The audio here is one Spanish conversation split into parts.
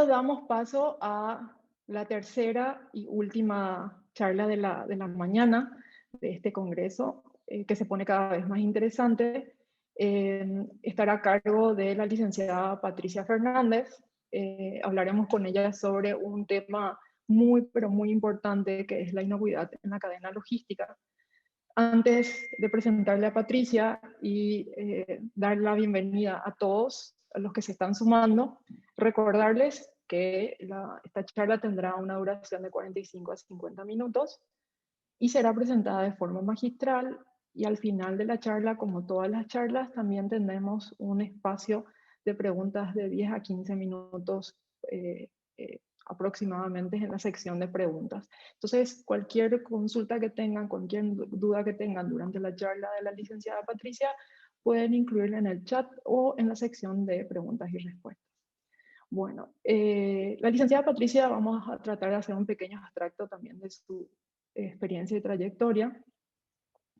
luego damos paso a la tercera y última charla de la mañana de este congreso, que se pone cada vez más interesante. Estará a cargo de la licenciada Patricia Fernández. Hablaremos con ella sobre un tema muy, pero muy importante, que es la inocuidad en la cadena logística. Antes de presentarle a Patricia y dar la bienvenida a todos los que se están sumando, recordarles que esta charla tendrá una duración de 45 a 50 minutos y será presentada de forma magistral, y al final de la charla, como todas las charlas, también tendremos un espacio de preguntas de 10 a 15 minutos aproximadamente en la sección de preguntas. Entonces, cualquier consulta que tengan, cualquier duda que tengan durante la charla de la licenciada Patricia, pueden incluirla en el chat o en la sección de preguntas y respuestas. Bueno, la licenciada Patricia, vamos a tratar de hacer un pequeño abstracto también de su experiencia y trayectoria.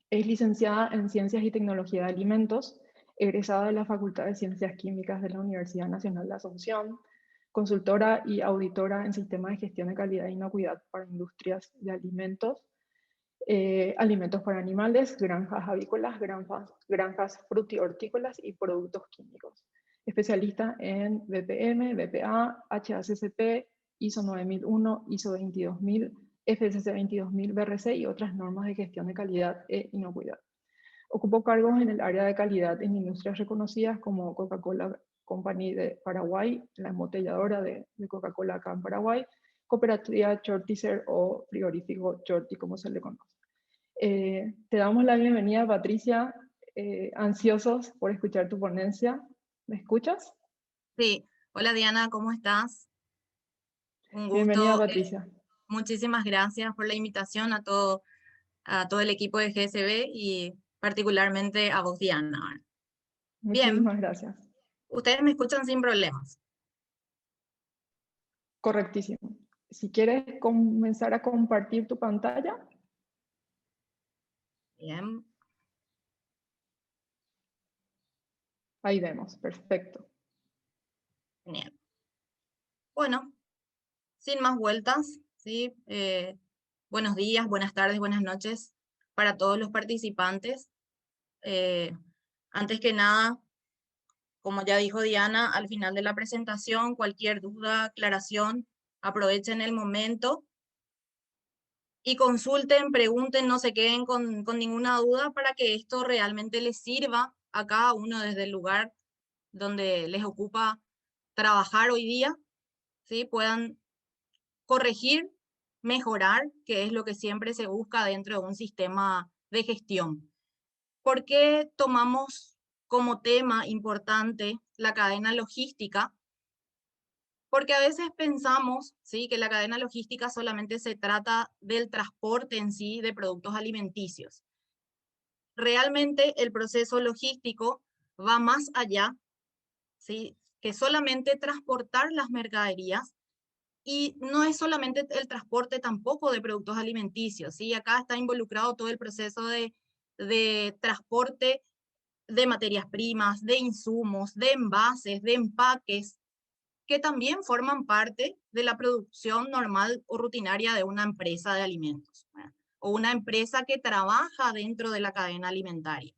Es licenciada en Ciencias y Tecnología de Alimentos, egresada de la Facultad de Ciencias Químicas de la Universidad Nacional de Asunción, consultora y auditora en sistemas de gestión de calidad e inocuidad para industrias de alimentos, alimentos para animales, granjas avícolas, granjas frutihortícolas y productos químicos. Especialista en BPM, BPA, HACCP, ISO 9001, ISO 22000, FSC 22000, BRC y otras normas de gestión de calidad e inocuidad. Ocupó cargos en el área de calidad en industrias reconocidas como Coca-Cola Company de Paraguay, la embotelladora de Coca-Cola acá en Paraguay, Cooperativa Chortizer o frigorífico Chorti, como se le conoce. Te damos la bienvenida, Patricia, ansiosos por escuchar tu ponencia. ¿Me escuchas? Sí, hola Diana, ¿cómo estás? Un Bienvenida, gusto. Patricia. Muchísimas gracias por la invitación a todo el equipo de GSB y particularmente a vos, Diana. Bien, Muchísimas gracias. ustedes me escuchan sin problemas. Correctísimo. Si quieres comenzar a compartir tu pantalla. Bien, Ahí vemos, perfecto. genial. Bueno, sin más vueltas, ¿sí? Buenos días, buenas tardes, buenas noches para todos los participantes. Eh, Antes que nada, como ya dijo Diana, al final de la presentación, cualquier duda, aclaración, aprovechen el momento y consulten, pregunten, no se queden con ninguna duda para que esto realmente les sirva a cada uno desde el lugar donde les ocupa trabajar hoy día, ¿sí? Puedan corregir, mejorar, que es lo que siempre se busca dentro de un sistema de gestión. ¿Por qué tomamos como tema importante la cadena logística? Porque a veces pensamos, ¿sí?, que la cadena logística solamente se trata del transporte en sí de productos alimenticios. Realmente el proceso logístico va más allá, ¿sí?, que solamente transportar las mercaderías, y no es solamente el transporte tampoco de productos alimenticios, ¿sí? Acá está involucrado todo el proceso de transporte de materias primas, de insumos, de envases, de empaques, que también forman parte de la producción normal o rutinaria de una empresa de alimentos, ¿verdad? O una empresa que trabaja dentro de la cadena alimentaria.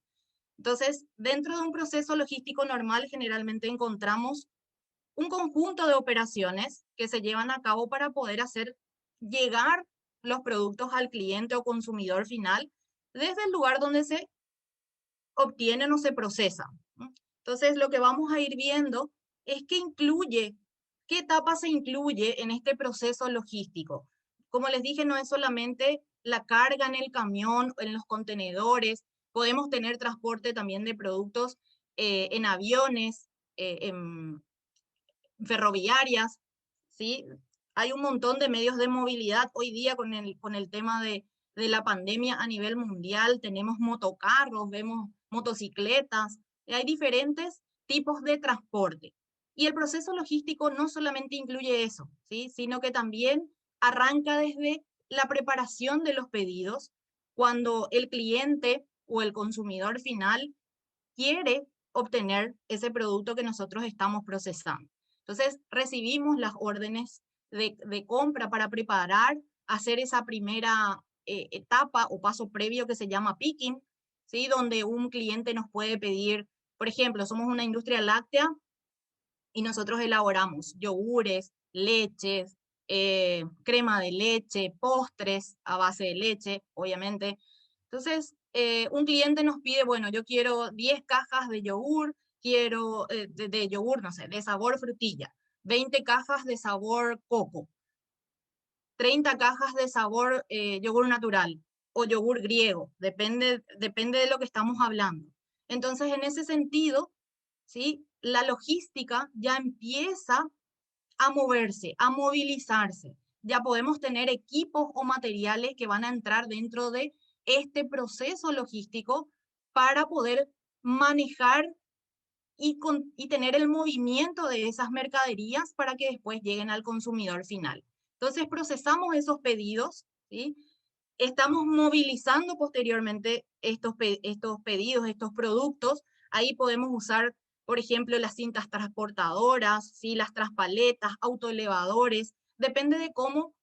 Entonces, dentro de un proceso logístico normal, generalmente encontramos un conjunto de operaciones que se llevan a cabo para poder hacer llegar los productos al cliente o consumidor final desde el lugar donde se obtienen o se procesan. Entonces, lo que vamos a ir viendo es qué etapa se incluye en este proceso logístico. Como les dije, no es solamente la carga en el camión, en los contenedores, podemos tener transporte también de productos en aviones, en ferroviarias, ¿sí? Hay un montón de medios de movilidad hoy día con el tema de la pandemia a nivel mundial. Tenemos motocarros, vemos motocicletas, hay diferentes tipos de transporte. Y el proceso logístico no solamente incluye eso, ¿sí?, sino que también arranca desde la preparación de los pedidos, cuando el cliente o el consumidor final quiere obtener ese producto que nosotros estamos procesando. Entonces recibimos las órdenes de compra para preparar, hacer esa primera etapa o paso previo que se llama picking, ¿sí? Donde un cliente nos puede pedir, por ejemplo, somos una industria láctea y nosotros elaboramos yogures, leches, crema de leche, postres a base de leche, obviamente. Entonces, un cliente nos pide, bueno, yo quiero 10 cajas de yogur, quiero de yogur, no sé, de sabor frutilla, 20 cajas de sabor coco, 30 cajas de sabor yogur natural o yogur griego, depende de lo que estamos hablando. Entonces, en ese sentido, ¿sí? La logística ya empieza a moverse, a movilizarse. Ya podemos tener equipos o materiales que van a entrar dentro de este proceso logístico para poder manejar y tener el movimiento de esas mercaderías para que después lleguen al consumidor final. Entonces procesamos esos pedidos, ¿sí? Estamos movilizando posteriormente estos pedidos, estos productos. Ahí podemos usar, por ejemplo, las cintas transportadoras, ¿sí? Las traspaletas, autoelevadores. Depende de cómo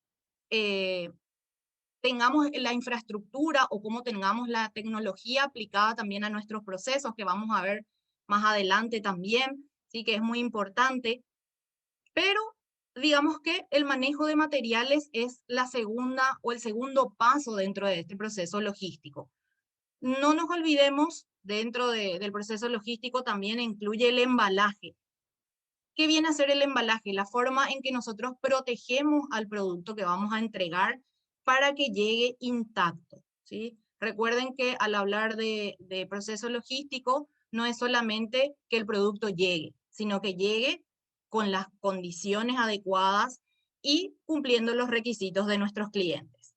tengamos la infraestructura o cómo tengamos la tecnología aplicada también a nuestros procesos, que vamos a ver más adelante también, ¿sí? Que es muy importante. Pero digamos que el manejo de materiales es la segunda o el segundo paso dentro de este proceso logístico. No nos olvidemos, dentro del proceso logístico también incluye el embalaje. ¿Qué viene a ser el embalaje? La forma en que nosotros protegemos al producto que vamos a entregar para que llegue intacto, ¿sí? Recuerden que al hablar de proceso logístico, no es solamente que el producto llegue, sino que llegue con las condiciones adecuadas y cumpliendo los requisitos de nuestros clientes.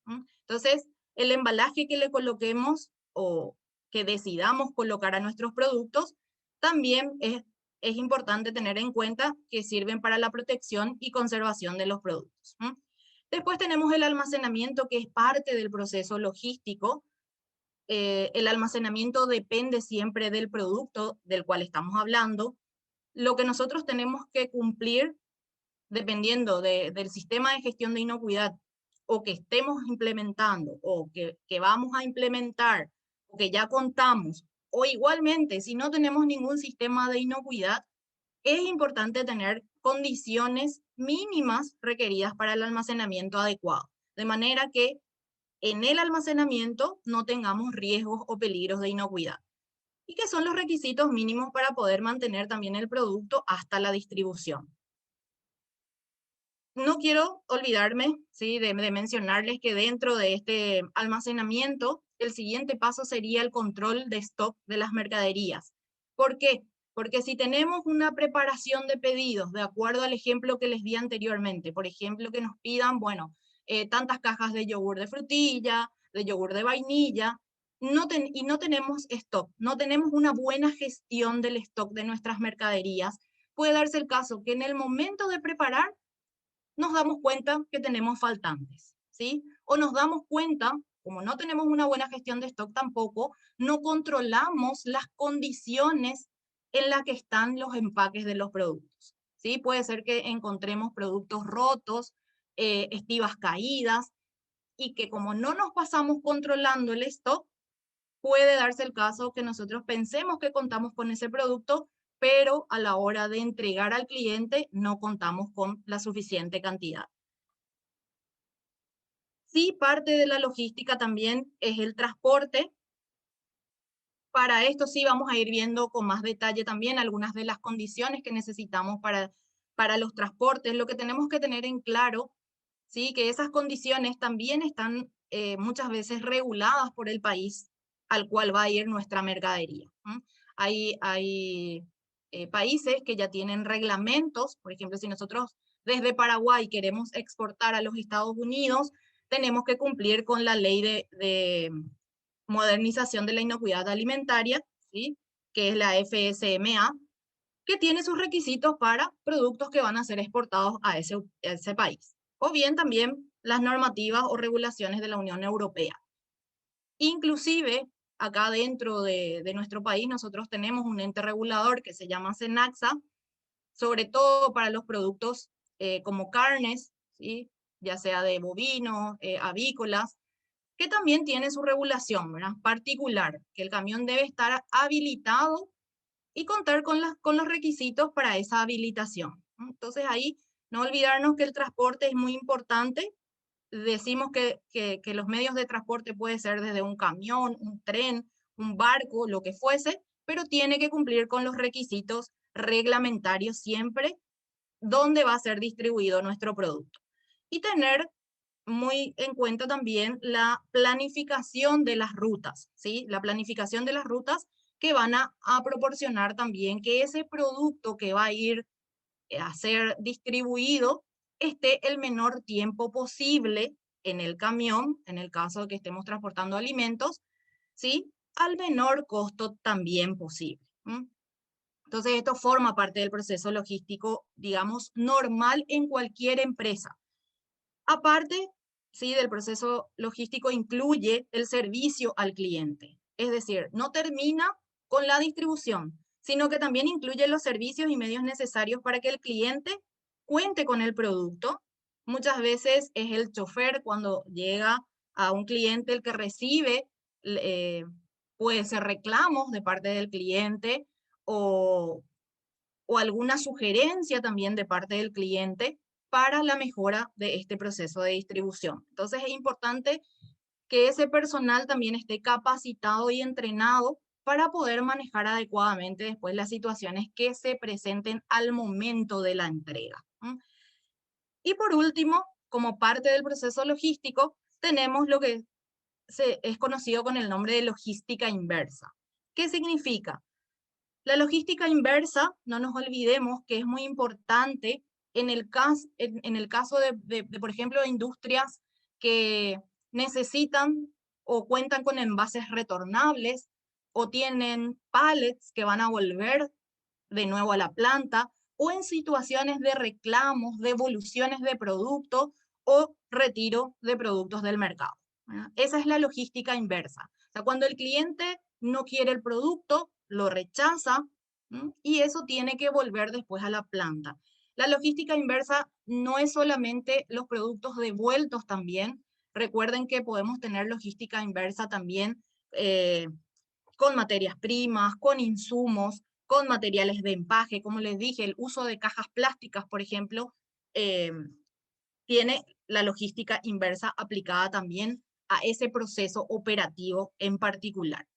Entonces, el embalaje que le coloquemos o que decidamos colocar a nuestros productos también es importante tener en cuenta que sirven para la protección y conservación de los productos. Después tenemos el almacenamiento, que es parte del proceso logístico. El almacenamiento depende siempre del producto del cual estamos hablando. Lo que nosotros tenemos que cumplir, dependiendo del sistema de gestión de inocuidad o que estemos implementando o que vamos a implementar o que ya contamos, o igualmente si no tenemos ningún sistema de inocuidad, es importante tener condiciones mínimas requeridas para el almacenamiento adecuado, de manera que en el almacenamiento no tengamos riesgos o peligros de inocuidad. ¿Y qué son los requisitos mínimos para poder mantener también el producto hasta la distribución? No quiero olvidarme, ¿sí? de mencionarles que dentro de este almacenamiento, el siguiente paso sería el control de stock de las mercaderías. ¿Por qué? Porque si tenemos una preparación de pedidos, de acuerdo al ejemplo que les di anteriormente, por ejemplo, que nos pidan, bueno, tantas cajas de yogur de frutilla, de yogur de vainilla, y no tenemos stock, no tenemos una buena gestión del stock de nuestras mercaderías, puede darse el caso que en el momento de preparar nos damos cuenta que tenemos faltantes, ¿sí? O nos damos cuenta, como no tenemos una buena gestión de stock tampoco, no controlamos las condiciones en las que están los empaques de los productos, ¿sí? Puede ser que encontremos productos rotos, estivas caídas, y que como no nos pasamos controlando el stock, puede darse el caso que nosotros pensemos que contamos con ese producto, pero a la hora de entregar al cliente no contamos con la suficiente cantidad. Sí, parte de la logística también es el transporte. Para esto sí vamos a ir viendo con más detalle también algunas de las condiciones que necesitamos para los transportes. Lo que tenemos que tener en claro, sí, que esas condiciones también están muchas veces reguladas por el país al cual va a ir nuestra mercadería. Hay países que ya tienen reglamentos, por ejemplo, si nosotros desde Paraguay queremos exportar a los Estados Unidos, tenemos que cumplir con la ley de modernización de la inocuidad alimentaria, ¿sí? Que es la FSMA, que tiene sus requisitos para productos que van a ser exportados a ese país. O bien también las normativas o regulaciones de la Unión Europea. Inclusive, acá dentro de nuestro país, nosotros tenemos un ente regulador que se llama SENACSA, sobre todo para los productos como carnes, ¿sí? Ya sea de bovinos, avícolas, que también tiene su regulación, ¿verdad? Particular, que el camión debe estar habilitado y contar con los requisitos para esa habilitación. Entonces ahí no olvidarnos que el transporte es muy importante. Decimos que los medios de transporte puede ser desde un camión, un tren, un barco, lo que fuese, pero tiene que cumplir con los requisitos reglamentarios siempre donde va a ser distribuido nuestro producto. Y tener muy en cuenta también la planificación de las rutas, ¿sí? La planificación de las rutas que van a proporcionar también que ese producto que va a ir a ser distribuido esté el menor tiempo posible en el camión, en el caso de que estemos transportando alimentos, ¿sí? Al menor costo también posible. Entonces, esto forma parte del proceso logístico, digamos, normal en cualquier empresa. Aparte, sí, del proceso logístico incluye el servicio al cliente. Es decir, no termina con la distribución, sino que también incluye los servicios y medios necesarios para que el cliente cuente con el producto. Muchas veces es el chofer cuando llega a un cliente el que recibe, puede ser reclamos de parte del cliente o, o alguna sugerencia también de parte del cliente para la mejora de este proceso de distribución. Entonces es importante que ese personal también esté capacitado y entrenado para poder manejar adecuadamente después las situaciones que se presenten al momento de la entrega. Y por último, como parte del proceso logístico, tenemos lo que es conocido con el nombre de logística inversa. ¿Qué significa? La logística inversa, no nos olvidemos que es muy importante en el caso por ejemplo, de industrias que necesitan o cuentan con envases retornables o tienen pallets que van a volver de nuevo a la planta, o en situaciones de reclamos, devoluciones de productos o retiro de productos del mercado. Esa es la logística inversa. O sea, cuando el cliente no quiere el producto, lo rechaza, y eso tiene que volver después a la planta. La logística inversa no es solamente los productos devueltos también. Recuerden que podemos tener logística inversa también con materias primas, con insumos, con materiales de empaque. Como les dije, el uso de cajas plásticas, por ejemplo, tiene la logística inversa aplicada también a ese proceso operativo en particular.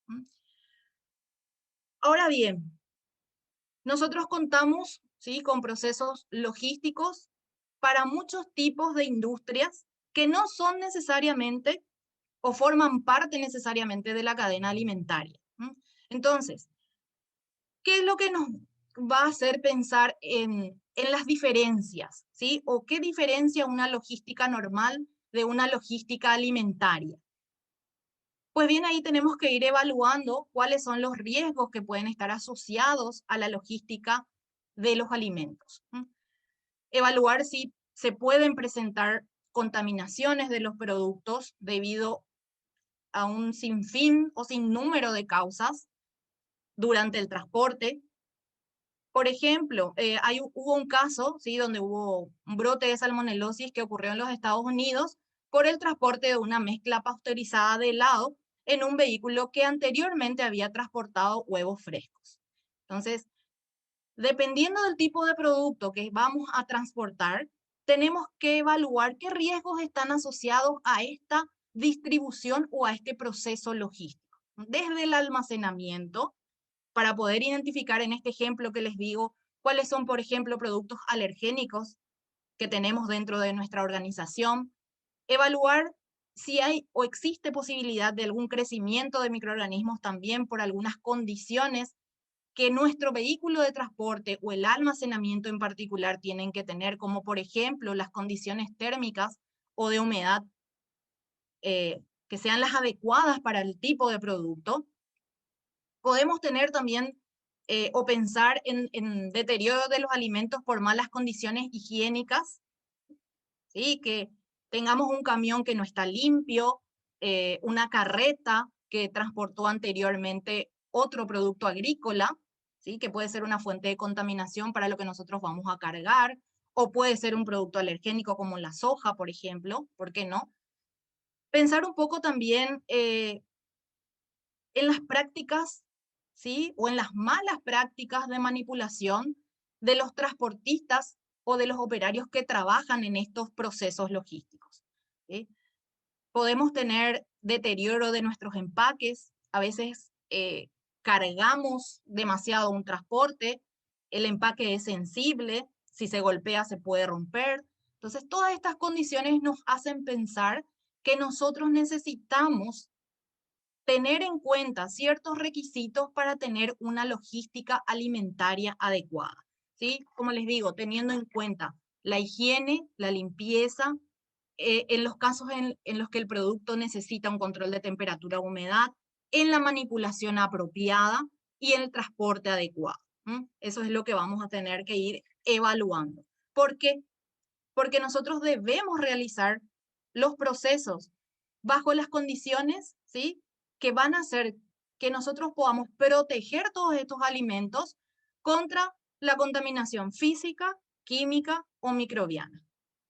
Ahora bien, nosotros contamos, ¿sí?, con procesos logísticos para muchos tipos de industrias que no son necesariamente o forman parte necesariamente de la cadena alimentaria. Entonces, ¿qué es lo que nos va a hacer pensar en las diferencias? ¿Sí? ¿O qué diferencia una logística normal de una logística alimentaria? Pues bien, ahí tenemos que ir evaluando cuáles son los riesgos que pueden estar asociados a la logística de los alimentos. Evaluar si se pueden presentar contaminaciones de los productos debido a un sinfín o sinnúmero de causas durante el transporte. Por ejemplo, hubo un caso, ¿sí?, donde hubo un brote de salmonelosis que ocurrió en los Estados Unidos por el transporte de una mezcla pasteurizada de helado en un vehículo que anteriormente había transportado huevos frescos. Entonces, dependiendo del tipo de producto que vamos a transportar, tenemos que evaluar qué riesgos están asociados a esta distribución o a este proceso logístico. Desde el almacenamiento, para poder identificar en este ejemplo que les digo, cuáles son, por ejemplo, productos alergénicos que tenemos dentro de nuestra organización, evaluar si hay o existe posibilidad de algún crecimiento de microorganismos también por algunas condiciones que nuestro vehículo de transporte o el almacenamiento en particular tienen que tener, como por ejemplo las condiciones térmicas o de humedad que sean las adecuadas para el tipo de producto. Podemos tener también o pensar en deterioro de los alimentos por malas condiciones higiénicas, ¿sí? Que tengamos un camión que no está limpio, una carreta que transportó anteriormente otro producto agrícola, ¿sí? Que puede ser una fuente de contaminación para lo que nosotros vamos a cargar, o puede ser un producto alergénico como la soja, por ejemplo, ¿por qué no? Pensar un poco también en las prácticas, ¿sí? O en las malas prácticas de manipulación de los transportistas o de los operarios que trabajan en estos procesos logísticos, ¿sí? Podemos tener deterioro de nuestros empaques, a veces cargamos demasiado un transporte, el empaque es sensible, si se golpea se puede romper. Entonces, todas estas condiciones nos hacen pensar que nosotros necesitamos tener en cuenta ciertos requisitos para tener una logística alimentaria adecuada, ¿sí? Como les digo, teniendo en cuenta la higiene, la limpieza, en los casos en los que el producto necesita un control de temperatura o humedad, en la manipulación apropiada y en el transporte adecuado. Eso es lo que vamos a tener que ir evaluando. ¿Por qué? Porque nosotros debemos realizar los procesos bajo las condiciones, ¿sí? Que van a hacer que nosotros podamos proteger todos estos alimentos contra la contaminación física, química o microbiana.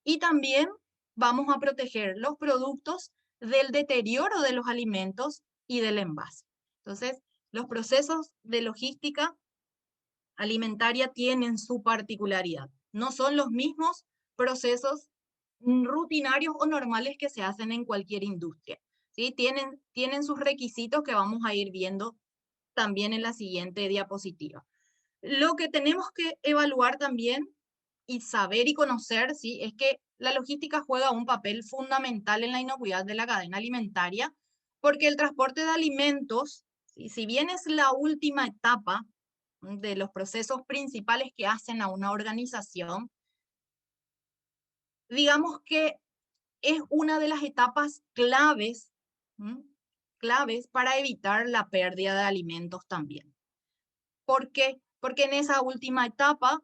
Y también vamos a proteger los productos del deterioro de los alimentos y del envase. Entonces, los procesos de logística alimentaria tienen su particularidad. No son los mismos procesos rutinarios o normales que se hacen en cualquier industria, ¿sí? Tienen sus requisitos que vamos a ir viendo también en la siguiente diapositiva. Lo que tenemos que evaluar también y saber y conocer, ¿sí? Es que la logística juega un papel fundamental en la inocuidad de la cadena alimentaria, porque el transporte de alimentos, ¿sí? Si bien es la última etapa de los procesos principales que hacen a una organización, digamos que es una de las etapas claves, claves para evitar la pérdida de alimentos también. ¿Por qué? Porque en esa última etapa,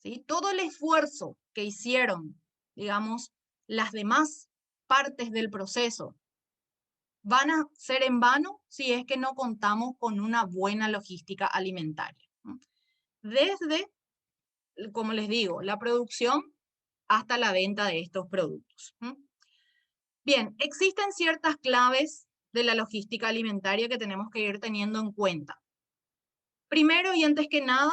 ¿sí? Todo el esfuerzo que hicieron, digamos, las demás partes del proceso van a ser en vano si es que no contamos con una buena logística alimentaria. Desde, como les digo, la producción hasta la venta de estos productos. Bien, existen ciertas claves de la logística alimentaria que tenemos que ir teniendo en cuenta. Primero y antes que nada,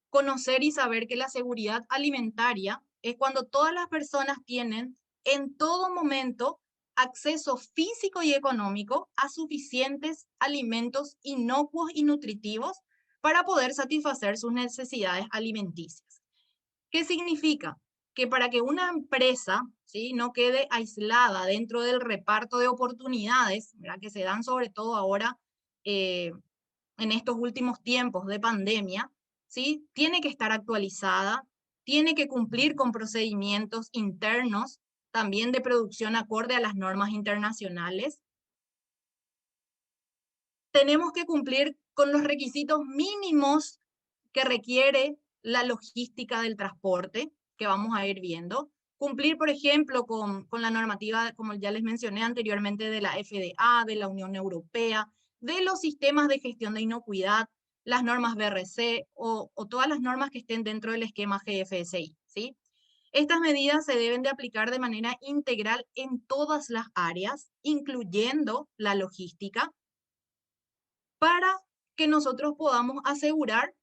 conocer y saber que la seguridad alimentaria es cuando todas las personas tienen en todo momento acceso físico y económico a suficientes alimentos inocuos y nutritivos para poder satisfacer sus necesidades alimenticias. ¿Qué significa? Que para que una empresa, ¿sí?, no quede aislada dentro del reparto de oportunidades, ¿verdad?, que se dan sobre todo ahora en estos últimos tiempos de pandemia, ¿sí?, tiene que estar actualizada, tiene que cumplir con procedimientos internos, también de producción acorde a las normas internacionales. Tenemos que cumplir con los requisitos mínimos que requiere la logística del transporte, que vamos a ir viendo. Cumplir, por ejemplo, con la normativa, como ya les mencioné anteriormente, de la FDA, de la Unión Europea, de los sistemas de gestión de inocuidad, las normas BRC o todas las normas que estén dentro del esquema GFSI, ¿sí? Estas medidas se deben de aplicar de manera integral en todas las áreas, incluyendo la logística, para que nosotros podamos asegurar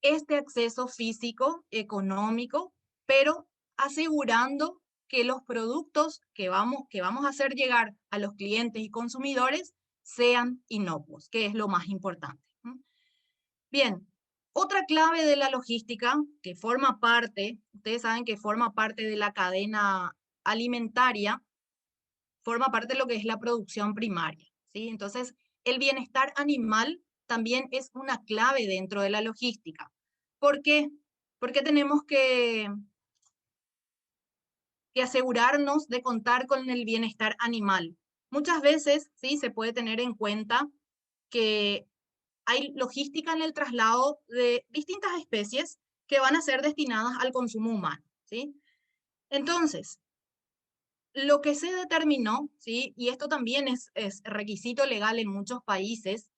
este acceso físico, económico, pero asegurando que los productos que vamos a hacer llegar a los clientes y consumidores sean inocuos, que es lo más importante. Bien, otra clave de la logística que forma parte, ustedes saben que forma parte de la cadena alimentaria, forma parte de lo que es la producción primaria, ¿sí? Entonces, el bienestar animal también es una clave dentro de la logística. ¿Por qué? Porque tenemos que asegurarnos de contar con el bienestar animal. Muchas veces, sí, se puede tener en cuenta que hay logística en el traslado de distintas especies que van a ser destinadas al consumo humano, ¿sí? Entonces, lo que se determinó, ¿sí?, y esto también es requisito legal en muchos países,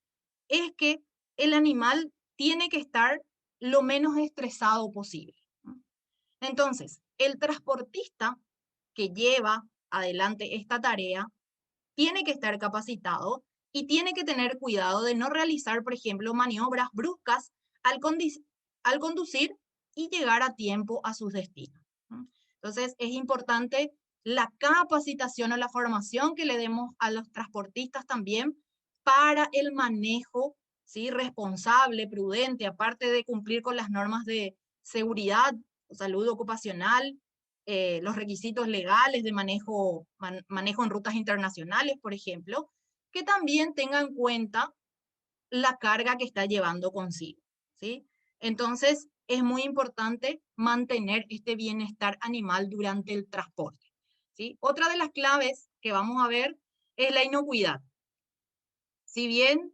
es que el animal tiene que estar lo menos estresado posible. Entonces, el transportista que lleva adelante esta tarea tiene que estar capacitado y tiene que tener cuidado de no realizar, por ejemplo, maniobras bruscas al, al conducir y llegar a tiempo a sus destinos. Entonces, es importante la capacitación o la formación que le demos a los transportistas también para el manejo, ¿sí?, responsable, prudente, aparte de cumplir con las normas de seguridad, salud ocupacional, los requisitos legales de manejo, manejo en rutas internacionales, por ejemplo, que también tenga en cuenta la carga que está llevando consigo, ¿sí? Entonces, es muy importante mantener este bienestar animal durante el transporte, ¿sí? Otra de las claves que vamos a ver es la inocuidad. Si bien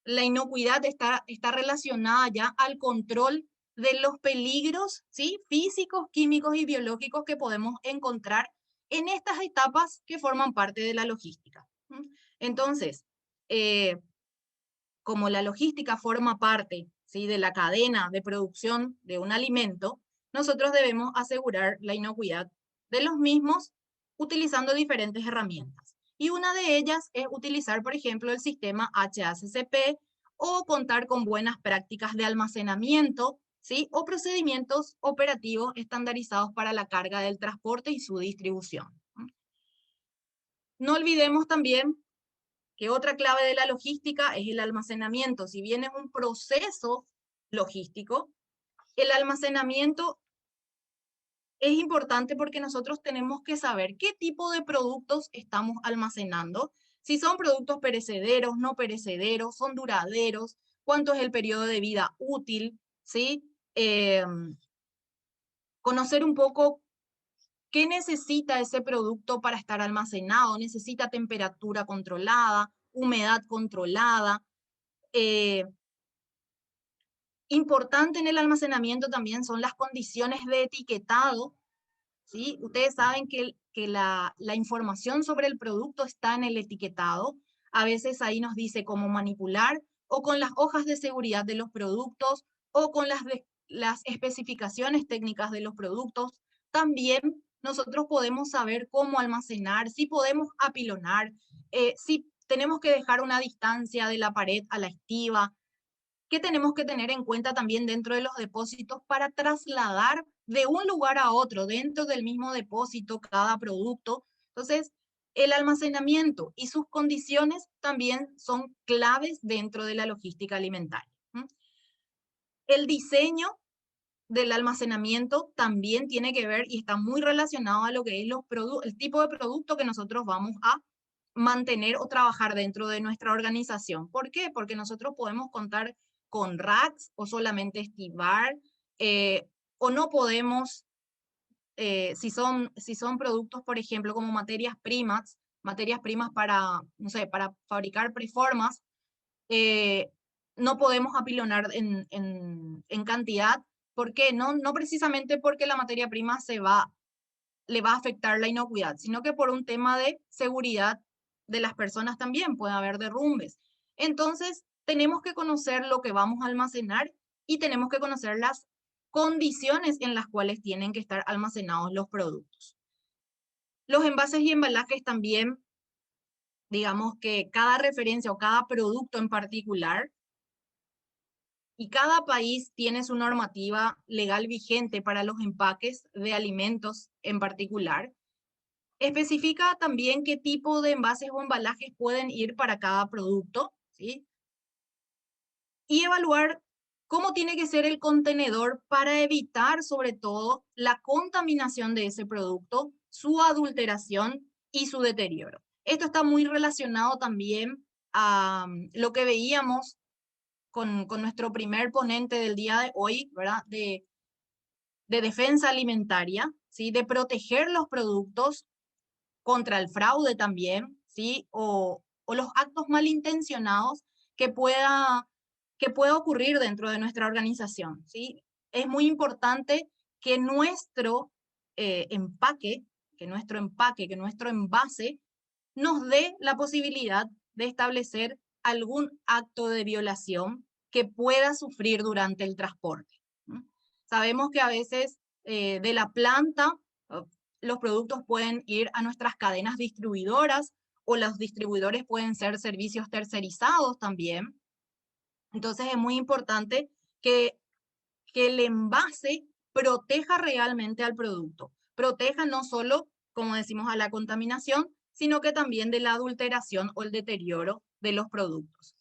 la inocuidad está relacionada ya al control de los peligros, ¿sí?, físicos, químicos y biológicos que podemos encontrar en estas etapas que forman parte de la logística. Entonces, como la logística forma parte, ¿sí?, de la cadena de producción de un alimento, nosotros debemos asegurar la inocuidad de los mismos utilizando diferentes herramientas. Y una de ellas es utilizar, por ejemplo, el sistema HACCP o contar con buenas prácticas de almacenamiento, ¿sí?, o procedimientos operativos estandarizados para la carga del transporte y su distribución. No olvidemos también que otra clave de la logística es el almacenamiento. Si bien es un proceso logístico, el almacenamiento es importante porque nosotros tenemos que saber qué tipo de productos estamos almacenando, si son productos perecederos, no perecederos, son duraderos, cuánto es el periodo de vida útil, ¿sí? Conocer un poco qué necesita ese producto para estar almacenado, necesita temperatura controlada, humedad controlada. Importante en el almacenamiento también son las condiciones de etiquetado, ¿sí? Ustedes saben que la información sobre el producto está en el etiquetado. A veces ahí nos dice cómo manipular, o con las hojas de seguridad de los productos, o con las especificaciones técnicas de los productos. También nosotros podemos saber cómo almacenar, si podemos apilonar, si tenemos que dejar una distancia de la pared a la estiva, que tenemos que tener en cuenta también dentro de los depósitos para trasladar de un lugar a otro dentro del mismo depósito cada producto. Entonces, el almacenamiento y sus condiciones también son claves dentro de la logística alimentaria. El diseño del almacenamiento también tiene que ver y está muy relacionado a lo que es el tipo de producto que nosotros vamos a mantener o trabajar dentro de nuestra organización. ¿Por qué? Porque nosotros podemos contar con racks o solamente estibar, o no podemos, si son productos, por ejemplo, como materias primas para, no sé, para fabricar preformas, no podemos apilonar en cantidad. ¿Por qué? No precisamente porque la materia prima le va a afectar la inocuidad, sino que por un tema de seguridad de las personas también puede haber derrumbes. Entonces, tenemos que conocer lo que vamos a almacenar y tenemos que conocer las condiciones en las cuales tienen que estar almacenados los productos. Los envases y embalajes también, digamos que cada referencia o cada producto en particular, y cada país tiene su normativa legal vigente para los empaques de alimentos en particular. Especifica también qué tipo de envases o embalajes pueden ir para cada producto, ¿sí? Y evaluar cómo tiene que ser el contenedor para evitar, sobre todo, la contaminación de ese producto, su adulteración y su deterioro. Esto está muy relacionado también a lo que veíamos con nuestro primer ponente del día de hoy, ¿verdad? De defensa alimentaria, ¿sí? De proteger los productos contra el fraude también, ¿sí? O los actos malintencionados que pueda ocurrir dentro de nuestra organización, ¿sí? Es muy importante que nuestro empaque, que nuestro envase nos dé la posibilidad de establecer algún acto de violación que pueda sufrir durante el transporte. Sabemos que a veces de la planta los productos pueden ir a nuestras cadenas distribuidoras o los distribuidores pueden ser servicios tercerizados también. Entonces es muy importante que el envase proteja realmente al producto. Proteja no solo, como decimos, a la contaminación, sino que también de la adulteración o el deterioro de los productos.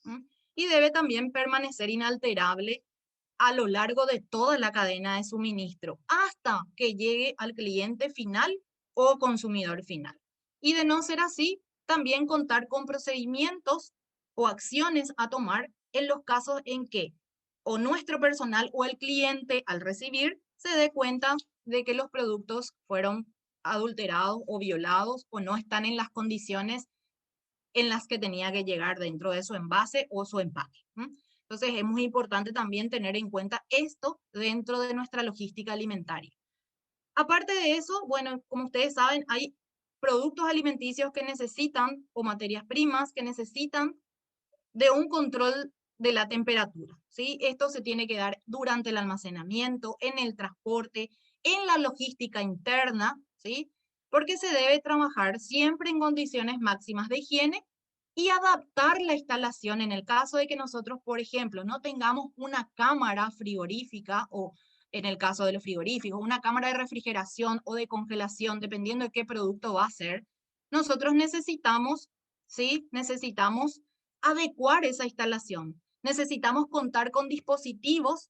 Y debe también permanecer inalterable a lo largo de toda la cadena de suministro, hasta que llegue al cliente final o consumidor final. Y de no ser así, también contar con procedimientos o acciones a tomar en los casos en que o nuestro personal o el cliente al recibir se dé cuenta de que los productos fueron adulterados o violados o no están en las condiciones en las que tenía que llegar dentro de su envase o su empaque. Entonces es muy importante también tener en cuenta esto dentro de nuestra logística alimentaria. Aparte de eso, bueno, como ustedes saben, hay productos alimenticios que necesitan o materias primas que necesitan de un control de la temperatura, ¿sí? Esto se tiene que dar durante el almacenamiento, en el transporte, en la logística interna, ¿sí? Porque se debe trabajar siempre en condiciones máximas de higiene y adaptar la instalación en el caso de que nosotros, por ejemplo, no tengamos una cámara frigorífica o en el caso de los frigoríficos, una cámara de refrigeración o de congelación, dependiendo de qué producto va a ser, nosotros necesitamos, ¿sí? Necesitamos adecuar esa instalación. Necesitamos contar con dispositivos,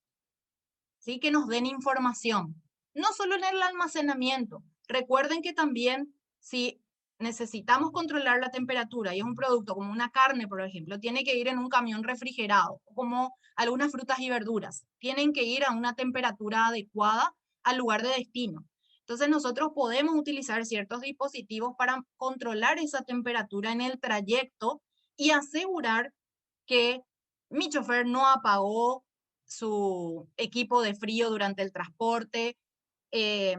¿sí? Que nos den información, no solo en el almacenamiento. Recuerden que también si necesitamos controlar la temperatura y es un producto como una carne, por ejemplo, tiene que ir en un camión refrigerado, como algunas frutas y verduras, tienen que ir a una temperatura adecuada al lugar de destino. Entonces nosotros podemos utilizar ciertos dispositivos para controlar esa temperatura en el trayecto y asegurar que mi chofer no apagó su equipo de frío durante el transporte, eh,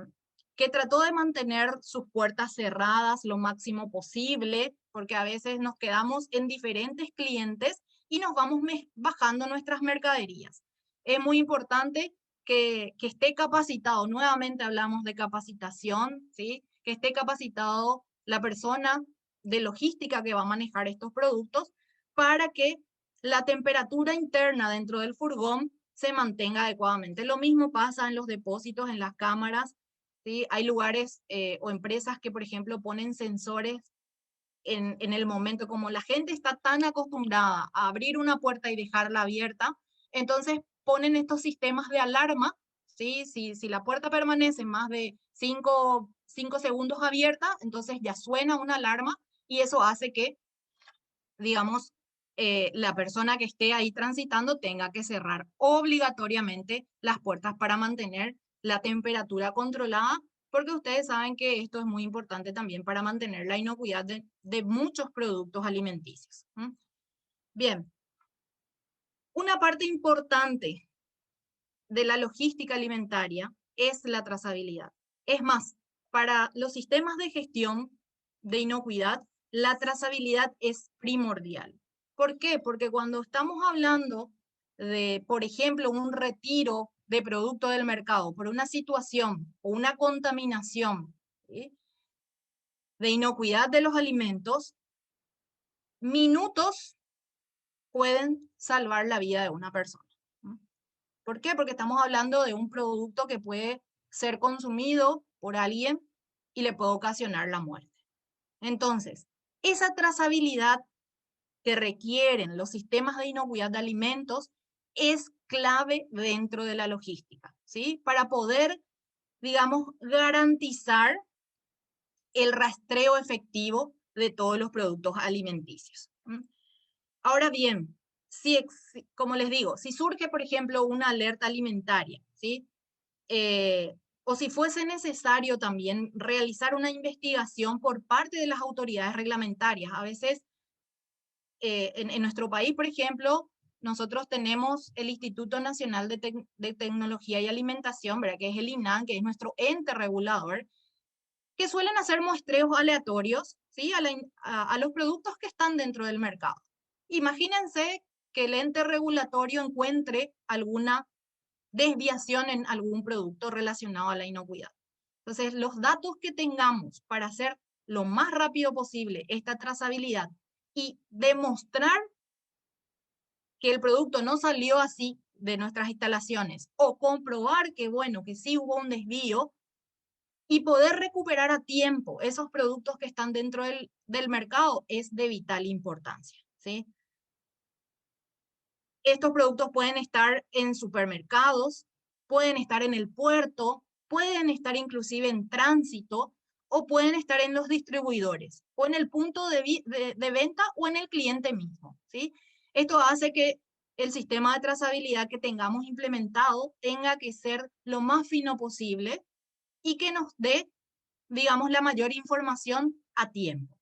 que trató de mantener sus puertas cerradas lo máximo posible, porque a veces nos quedamos en diferentes clientes y nos vamos bajando nuestras mercaderías. Es muy importante que esté capacitado, nuevamente hablamos de capacitación, ¿sí? Que esté capacitado la persona de logística que va a manejar estos productos para que la temperatura interna dentro del furgón se mantenga adecuadamente. Lo mismo pasa en los depósitos, en las cámaras, ¿sí? Hay lugares o empresas que, por ejemplo, ponen sensores en el momento, como la gente está tan acostumbrada a abrir una puerta y dejarla abierta, entonces ponen estos sistemas de alarma, ¿sí? Si la puerta permanece más de 5 segundos abierta, entonces ya suena una alarma y eso hace que, digamos, la persona que esté ahí transitando tenga que cerrar obligatoriamente las puertas para mantener la temperatura controlada, porque ustedes saben que esto es muy importante también para mantener la inocuidad de muchos productos alimenticios. Bien, una parte importante de la logística alimentaria es la trazabilidad. Es más, para los sistemas de gestión de inocuidad, la trazabilidad es primordial. ¿Por qué? Porque cuando estamos hablando de, por ejemplo, un retiro de producto del mercado por una situación o una contaminación, ¿sí?, de inocuidad de los alimentos, minutos pueden salvar la vida de una persona. ¿Por qué? Porque estamos hablando de un producto que puede ser consumido por alguien y le puede ocasionar la muerte. Entonces, esa trazabilidad que requieren los sistemas de inocuidad de alimentos es clave dentro de la logística, ¿sí? Para poder, digamos, garantizar el rastreo efectivo de todos los productos alimenticios. Ahora bien, como les digo, si surge, por ejemplo, una alerta alimentaria, ¿sí? O si fuese necesario también realizar una investigación por parte de las autoridades reglamentarias. A veces, en nuestro país, por ejemplo, nosotros tenemos el Instituto Nacional de Tecnología y Alimentación, ¿verdad? Que es el INAH, que es nuestro ente regulador, que suelen hacer muestreos aleatorios, ¿sí? A los productos que están dentro del mercado. Imagínense que el ente regulatorio encuentre alguna desviación en algún producto relacionado a la inocuidad. Entonces, los datos que tengamos para hacer lo más rápido posible esta trazabilidad y demostrar que el producto no salió así de nuestras instalaciones o comprobar que, bueno, que sí hubo un desvío y poder recuperar a tiempo esos productos que están dentro del mercado es de vital importancia, ¿sí? Estos productos pueden estar en supermercados, pueden estar en el puerto, pueden estar inclusive en tránsito o pueden estar en los distribuidores o en el punto de venta o en el cliente mismo, ¿sí? Esto hace que el sistema de trazabilidad que tengamos implementado tenga que ser lo más fino posible y que nos dé, digamos, la mayor información a tiempo.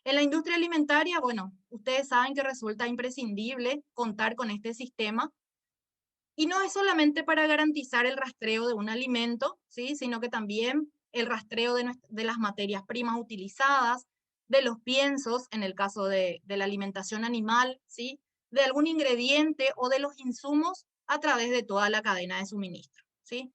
En la industria alimentaria, bueno, ustedes saben que resulta imprescindible contar con este sistema y no es solamente para garantizar el rastreo de un alimento, ¿sí? Sino que también el rastreo de las materias primas utilizadas, de los piensos, en el caso de la alimentación animal, ¿sí? De algún ingrediente o de los insumos a través de toda la cadena de suministro, ¿sí?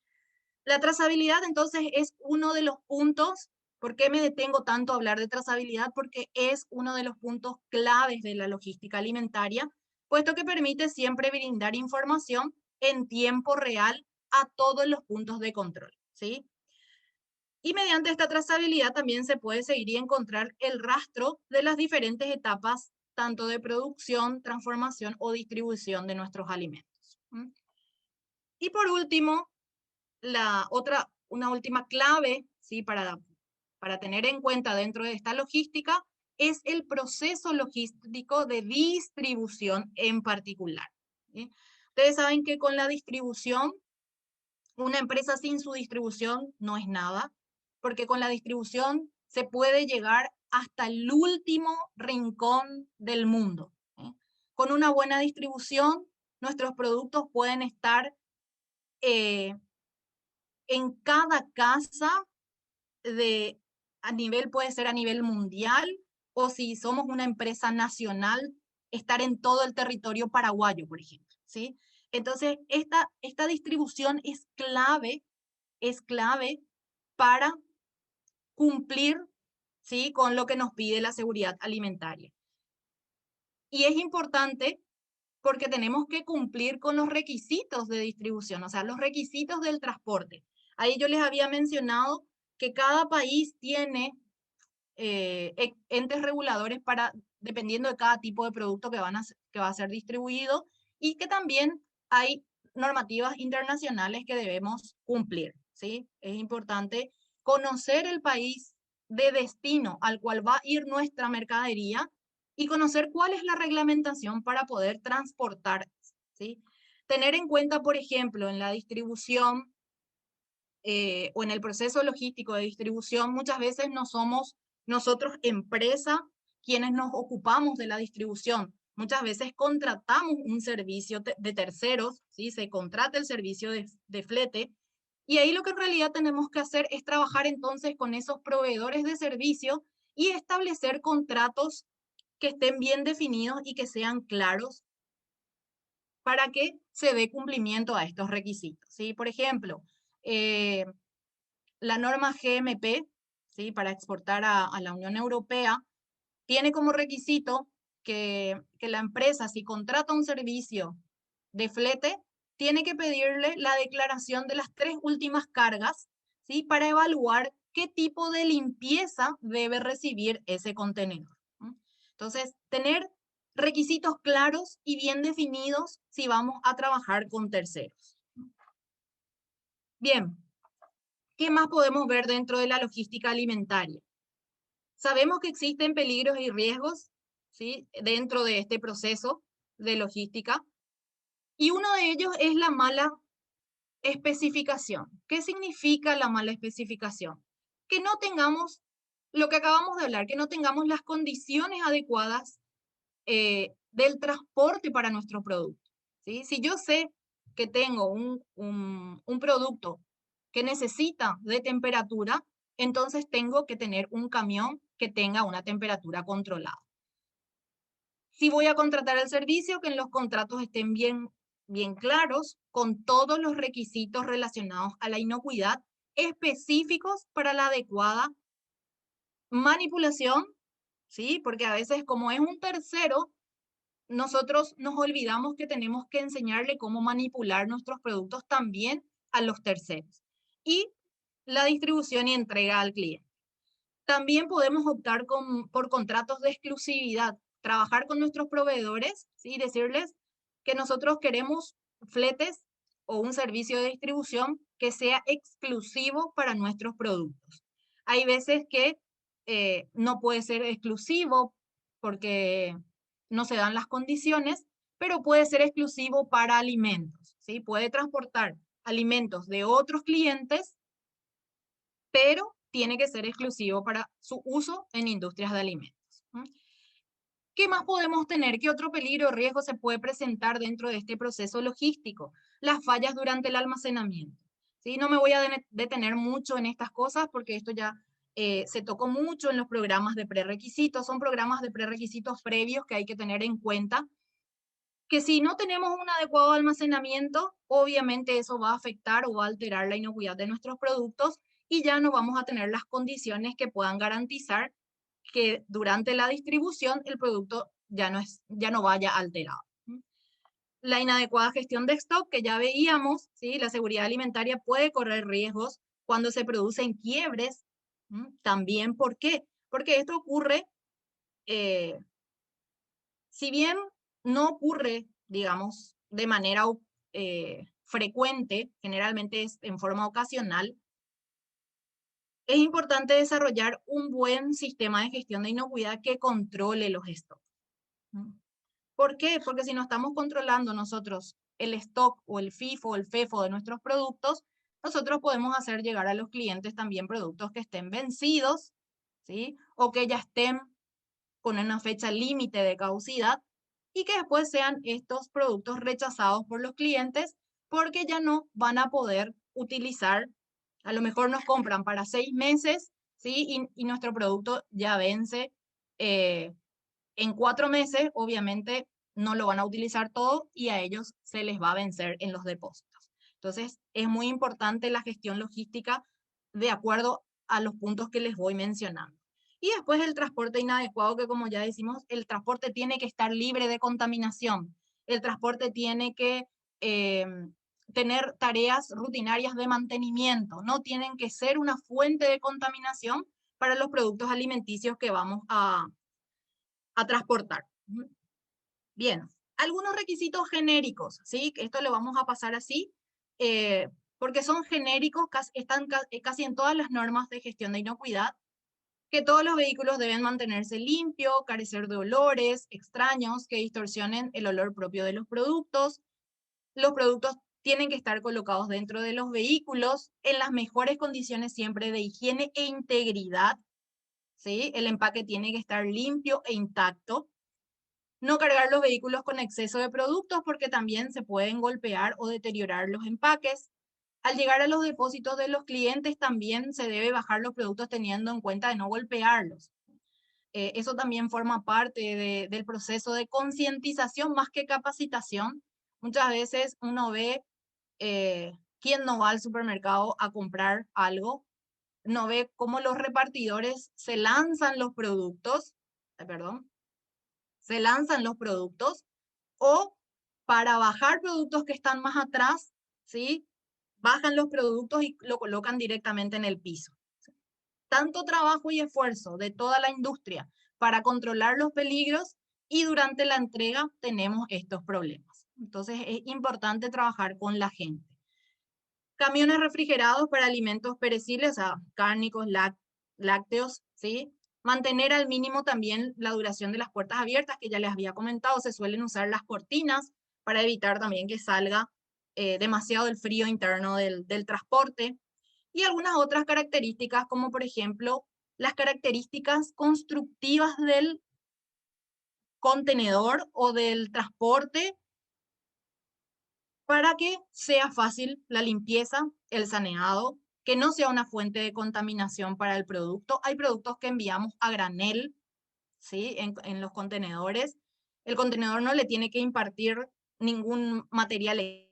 La trazabilidad entonces es uno de los puntos. ¿Por qué me detengo tanto a hablar de trazabilidad? Porque es uno de los puntos claves de la logística alimentaria, puesto que permite siempre brindar información en tiempo real a todos los puntos de control, ¿sí? Y mediante esta trazabilidad también se puede seguir y encontrar el rastro de las diferentes etapas, tanto de producción, transformación o distribución de nuestros alimentos. Y por último, una última clave, ¿sí? Para tener en cuenta dentro de esta logística es el proceso logístico de distribución en particular, ¿sí? Ustedes saben que con la distribución, una empresa sin su distribución no es nada, porque con la distribución se puede llegar hasta el último rincón del mundo, ¿sí? Con una buena distribución, nuestros productos pueden estar eh, en cada casa puede ser a nivel mundial, o si somos una empresa nacional, estar en todo el territorio paraguayo, por ejemplo, ¿sí? Entonces, esta distribución es clave para cumplir, ¿sí? Con lo que nos pide la seguridad alimentaria. Y es importante porque tenemos que cumplir con los requisitos de distribución, o sea, los requisitos del transporte. Ahí yo les había mencionado que cada país tiene entes reguladores dependiendo de cada tipo de producto que va a ser distribuido y que también hay normativas internacionales que debemos cumplir, ¿sí? Es importante conocer el país de destino al cual va a ir nuestra mercadería y conocer cuál es la reglamentación para poder transportar, ¿sí? Tener en cuenta, por ejemplo, en la distribución o en el proceso logístico de distribución, muchas veces no somos nosotros, empresa, quienes nos ocupamos de la distribución. Muchas veces contratamos un servicio de terceros, ¿sí? Se contrata el servicio de flete, y ahí lo que en realidad tenemos que hacer es trabajar entonces con esos proveedores de servicio y establecer contratos que estén bien definidos y que sean claros para que se dé cumplimiento a estos requisitos, ¿sí? Por ejemplo, eh, la norma GMP, ¿sí? Para exportar a la Unión Europea, tiene como requisito que la empresa, si contrata un servicio de flete, tiene que pedirle la declaración de las 3 últimas cargas, ¿sí? Para evaluar qué tipo de limpieza debe recibir ese contenedor. Entonces, tener requisitos claros y bien definidos si vamos a trabajar con terceros. Bien, ¿qué más podemos ver dentro de la logística alimentaria? Sabemos que existen peligros y riesgos, ¿sí? Dentro de este proceso de logística, y uno de ellos es la mala especificación. ¿Qué significa la mala especificación? Que no tengamos lo que acabamos de hablar, que no tengamos las condiciones adecuadas del transporte para nuestro producto, ¿sí? Si yo sé que tengo un producto que necesita de temperatura, entonces tengo que tener un camión que tenga una temperatura controlada. Si voy a contratar el servicio, que en los contratos estén bien claros, con todos los requisitos relacionados a la inocuidad específicos para la adecuada manipulación, ¿sí? Porque a veces como es un tercero, nosotros nos olvidamos que tenemos que enseñarle cómo manipular nuestros productos también a los terceros. Y la distribución y entrega al cliente. También podemos optar por contratos de exclusividad, trabajar con nuestros proveedores, ¿sí? Decirles que nosotros queremos fletes o un servicio de distribución que sea exclusivo para nuestros productos. Hay veces que no puede ser exclusivo porque no se dan las condiciones, pero puede ser exclusivo para alimentos, ¿sí? Puede transportar alimentos de otros clientes, pero tiene que ser exclusivo para su uso en industrias de alimentos. ¿Qué más podemos tener? ¿Qué otro peligro o riesgo se puede presentar dentro de este proceso logístico? Las fallas durante el almacenamiento. ¿Sí? No me voy a detener mucho en estas cosas porque esto ya se tocó mucho en los programas de prerequisitos. Son programas de prerequisitos previos que hay que tener en cuenta. Que si no tenemos un adecuado almacenamiento, obviamente eso va a afectar o va a alterar la inocuidad de nuestros productos y ya no vamos a tener las condiciones que puedan garantizar que durante la distribución el producto ya no vaya alterado. La inadecuada gestión de stock que ya veíamos, ¿sí? La seguridad alimentaria puede correr riesgos cuando se producen quiebres. También, ¿por qué? Porque esto ocurre, si bien no ocurre, digamos, de manera frecuente, generalmente es en forma ocasional, es importante desarrollar un buen sistema de gestión de inocuidad que controle los stocks. ¿Por qué? Porque si no estamos controlando nosotros el stock o el FIFO o el FEFO de nuestros productos, nosotros podemos hacer llegar a los clientes también productos que estén vencidos, ¿sí? O que ya estén con una fecha límite de caducidad y que después sean estos productos rechazados por los clientes porque ya no van a poder utilizar, a lo mejor nos compran para 6 meses, ¿sí? Y nuestro producto ya vence en 4 meses, obviamente no lo van a utilizar todo y a ellos se les va a vencer en los depósitos. Entonces, es muy importante la gestión logística de acuerdo a los puntos que les voy mencionando. Y después el transporte inadecuado, que como ya decimos, el transporte tiene que estar libre de contaminación. El transporte tiene que tener tareas rutinarias de mantenimiento. No tienen que ser una fuente de contaminación para los productos alimenticios que vamos a transportar. Bien, algunos requisitos genéricos, ¿sí? Esto lo vamos a pasar así, porque son genéricos, están casi en todas las normas de gestión de inocuidad, que todos los vehículos deben mantenerse limpios, carecer de olores extraños que distorsionen el olor propio de los productos tienen que estar colocados dentro de los vehículos en las mejores condiciones siempre de higiene e integridad, ¿sí? El empaque tiene que estar limpio e intacto. No cargar los vehículos con exceso de productos porque también se pueden golpear o deteriorar los empaques. Al llegar a los depósitos de los clientes también se debe bajar los productos teniendo en cuenta de no golpearlos. Eso también forma parte del proceso de concientización más que capacitación. Muchas veces uno ve quién no va al supermercado a comprar algo, no ve cómo los repartidores se lanzan los productos, perdón, se lanzan los productos o para bajar productos que están más atrás, ¿sí? Bajan los productos y lo colocan directamente en el piso. Tanto trabajo y esfuerzo de toda la industria para controlar los peligros y durante la entrega tenemos estos problemas. Entonces es importante trabajar con la gente. Camiones refrigerados para alimentos perecibles, o sea, cárnicos, lácteos, ¿sí? Mantener al mínimo también la duración de las puertas abiertas, que ya les había comentado, se suelen usar las cortinas para evitar también que salga demasiado el frío interno del transporte. Y algunas otras características, como por ejemplo las características constructivas del contenedor o del transporte para que sea fácil la limpieza, el saneado, que no sea una fuente de contaminación para el producto. Hay productos que enviamos a granel, ¿sí? En los contenedores. El contenedor no le tiene que impartir ningún material,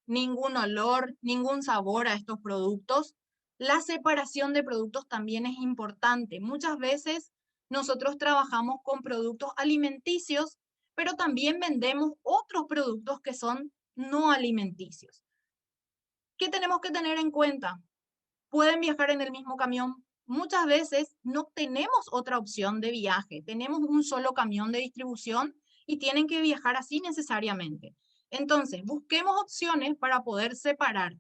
ningún olor, ningún sabor a estos productos. La separación de productos también es importante. Muchas veces nosotros trabajamos con productos alimenticios, pero también vendemos otros productos que son no alimenticios. ¿Qué tenemos que tener en cuenta? Pueden viajar en el mismo camión. Muchas veces no tenemos otra opción de viaje. Tenemos un solo camión de distribución y tienen que viajar así necesariamente. Entonces, busquemos opciones para poder separar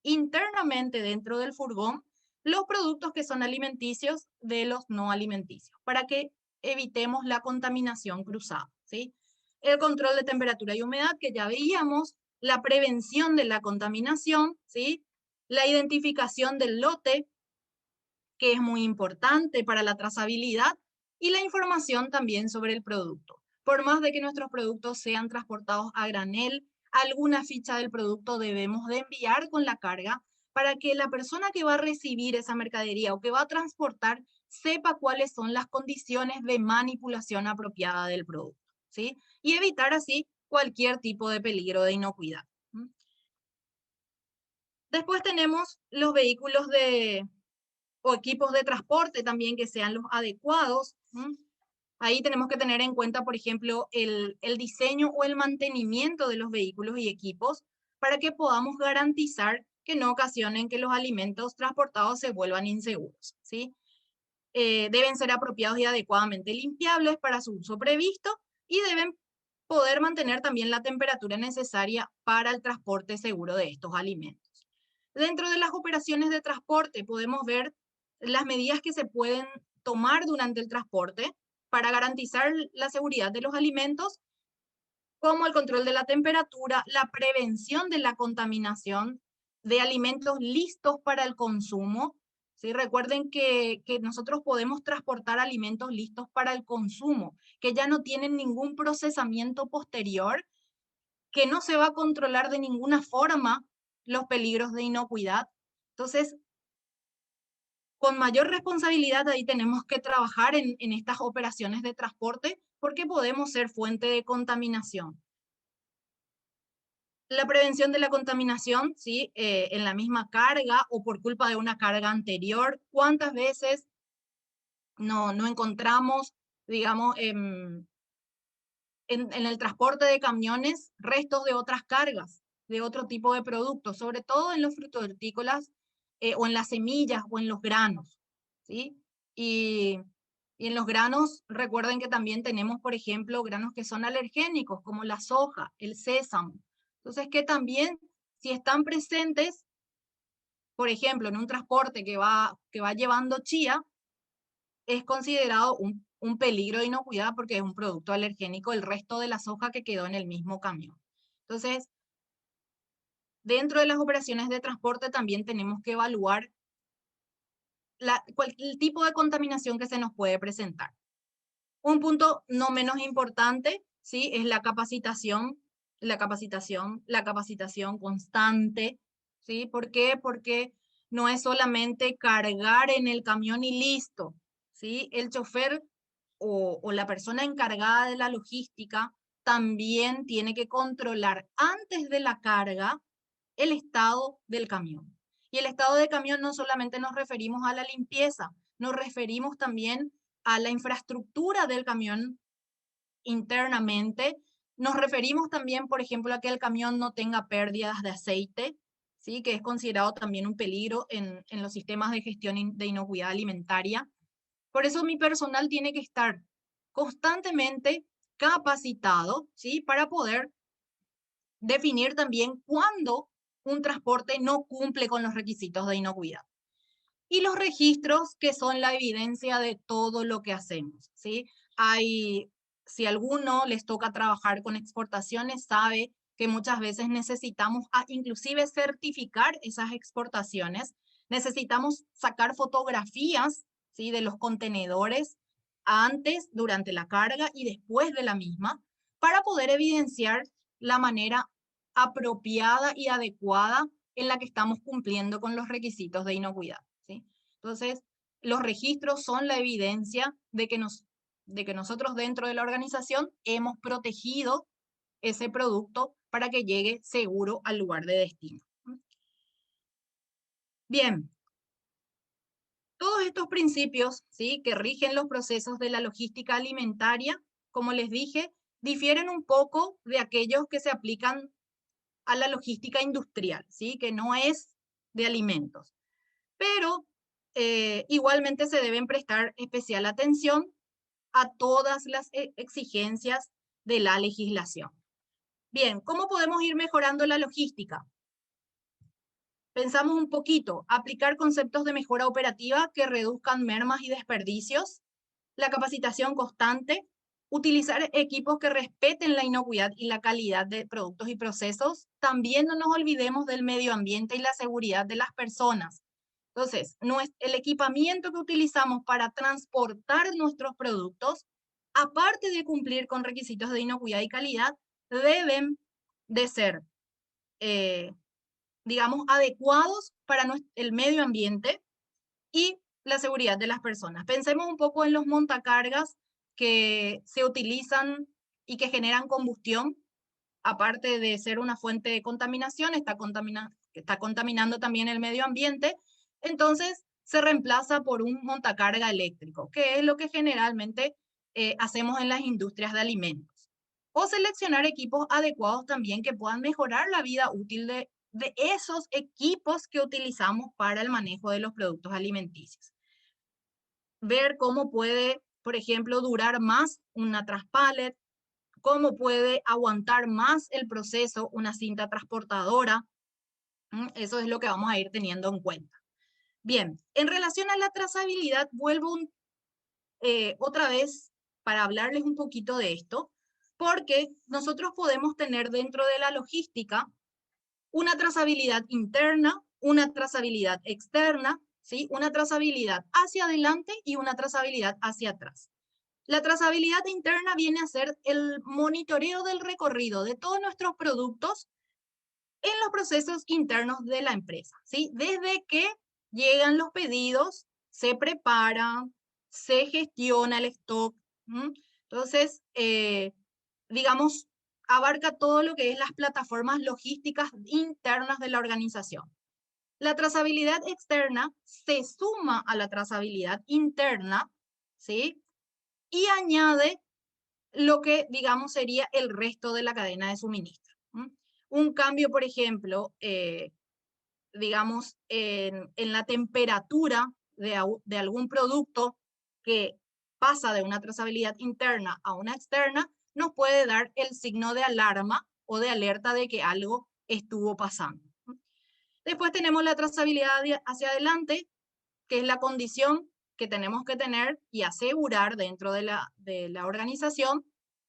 internamente dentro del furgón los productos que son alimenticios de los no alimenticios, para que evitemos la contaminación cruzada, ¿sí? El control de temperatura y humedad, que ya veíamos, la prevención de la contaminación, ¿sí? La identificación del lote, que es muy importante para la trazabilidad, y la información también sobre el producto. Por más de que nuestros productos sean transportados a granel, alguna ficha del producto debemos de enviar con la carga para que la persona que va a recibir esa mercadería o que va a transportar sepa cuáles son las condiciones de manipulación apropiada del producto, ¿sí? Y evitar así cualquier tipo de peligro de inocuidad. Después tenemos los vehículos o equipos de transporte también que sean los adecuados. Ahí tenemos que tener en cuenta, por ejemplo, el diseño o el mantenimiento de los vehículos y equipos para que podamos garantizar que no ocasionen que los alimentos transportados se vuelvan inseguros, ¿sí? Deben ser apropiados y adecuadamente limpiables para su uso previsto y deben poder mantener también la temperatura necesaria para el transporte seguro de estos alimentos. Dentro de las operaciones de transporte podemos ver las medidas que se pueden tomar durante el transporte para garantizar la seguridad de los alimentos, como el control de la temperatura, la prevención de la contaminación de alimentos listos para el consumo. ¿Sí? Recuerden que nosotros podemos transportar alimentos listos para el consumo, que ya no tienen ningún procesamiento posterior, que no se va a controlar de ninguna forma los peligros de inocuidad. Entonces, con mayor responsabilidad ahí tenemos que trabajar en estas operaciones de transporte porque podemos ser fuente de contaminación. La prevención de la contaminación, ¿sí? En la misma carga o por culpa de una carga anterior, ¿cuántas veces no encontramos, digamos, en el transporte de camiones restos de otras cargas, de otro tipo de productos, sobre todo en los frutos hortícolas o en las semillas o en los granos, ¿sí? Y en los granos, recuerden que también tenemos, por ejemplo, granos que son alergénicos, como la soja, el sésamo. Entonces, que también, si están presentes, por ejemplo, en un transporte que va llevando chía, es considerado un peligro de inocuidad porque es un producto alergénico el resto de la soja que quedó en el mismo camión. Entonces, dentro de las operaciones de transporte también tenemos que evaluar el tipo de contaminación que se nos puede presentar. Un punto no menos importante, ¿sí? Es la capacitación constante, ¿sí? ¿Por qué? Porque no es solamente cargar en el camión y listo, ¿sí? El chofer o la persona encargada de la logística también tiene que controlar antes de la carga el estado del camión. Y el estado del camión no solamente nos referimos a la limpieza, nos referimos también a la infraestructura del camión internamente. Nos referimos también, por ejemplo, a que el camión no tenga pérdidas de aceite, ¿sí? Que es considerado también un peligro en los sistemas de gestión de inocuidad alimentaria. Por eso mi personal tiene que estar constantemente capacitado, ¿sí? Para poder definir también cuándo un transporte no cumple con los requisitos de inocuidad. Y los registros, que son la evidencia de todo lo que hacemos, ¿sí? Si a alguno les toca trabajar con exportaciones, sabe que muchas veces necesitamos inclusive certificar esas exportaciones. Necesitamos sacar fotografías, ¿sí? De los contenedores antes, durante la carga y después de la misma, para poder evidenciar la manera apropiada y adecuada en la que estamos cumpliendo con los requisitos de inocuidad, ¿sí? Entonces, los registros son la evidencia de que de que nosotros dentro de la organización hemos protegido ese producto para que llegue seguro al lugar de destino. Bien, todos estos principios, ¿sí?, que rigen los procesos de la logística alimentaria, como les dije, difieren un poco de aquellos que se aplican a la logística industrial, ¿sí?, que no es de alimentos. Pero igualmente se deben prestar especial atención a todas las exigencias de la legislación. Bien, ¿cómo podemos ir mejorando la logística? Pensamos un poquito, aplicar conceptos de mejora operativa que reduzcan mermas y desperdicios, la capacitación constante, utilizar equipos que respeten la inocuidad y la calidad de productos y procesos. También no nos olvidemos del medio ambiente y la seguridad de las personas. Entonces, el equipamiento que utilizamos para transportar nuestros productos, aparte de cumplir con requisitos de inocuidad y calidad, deben de ser digamos, adecuados para el medio ambiente y la seguridad de las personas. Pensemos un poco en los montacargas que se utilizan y que generan combustión, aparte de ser una fuente de contaminación, está contaminando también el medio ambiente. Entonces, se reemplaza por un montacarga eléctrico, que es lo que generalmente hacemos en las industrias de alimentos. O seleccionar equipos adecuados también que puedan mejorar la vida útil de esos equipos que utilizamos para el manejo de los productos alimenticios. Ver cómo puede, por ejemplo, durar más una traspallet, cómo puede aguantar más el proceso una cinta transportadora. Eso es lo que vamos a ir teniendo en cuenta. Bien, en relación a la trazabilidad, vuelvo otra vez para hablarles un poquito de esto, porque nosotros podemos tener dentro de la logística una trazabilidad interna, una trazabilidad externa, ¿sí?, una trazabilidad hacia adelante y una trazabilidad hacia atrás. La trazabilidad interna viene a ser el monitoreo del recorrido de todos nuestros productos en los procesos internos de la empresa, ¿sí? Desde que llegan los pedidos, se prepara, se gestiona el stock. Entonces, digamos, abarca todo lo que es las plataformas logísticas internas de la organización. La trazabilidad externa se suma a la trazabilidad interna, ¿sí?, y añade lo que, digamos, sería el resto de la cadena de suministro. Un cambio, por ejemplo, digamos, en la temperatura de algún producto que pasa de una trazabilidad interna a una externa, nos puede dar el signo de alarma o de alerta de que algo estuvo pasando. Después tenemos la trazabilidad hacia adelante, que es la condición que tenemos que tener y asegurar dentro de la organización,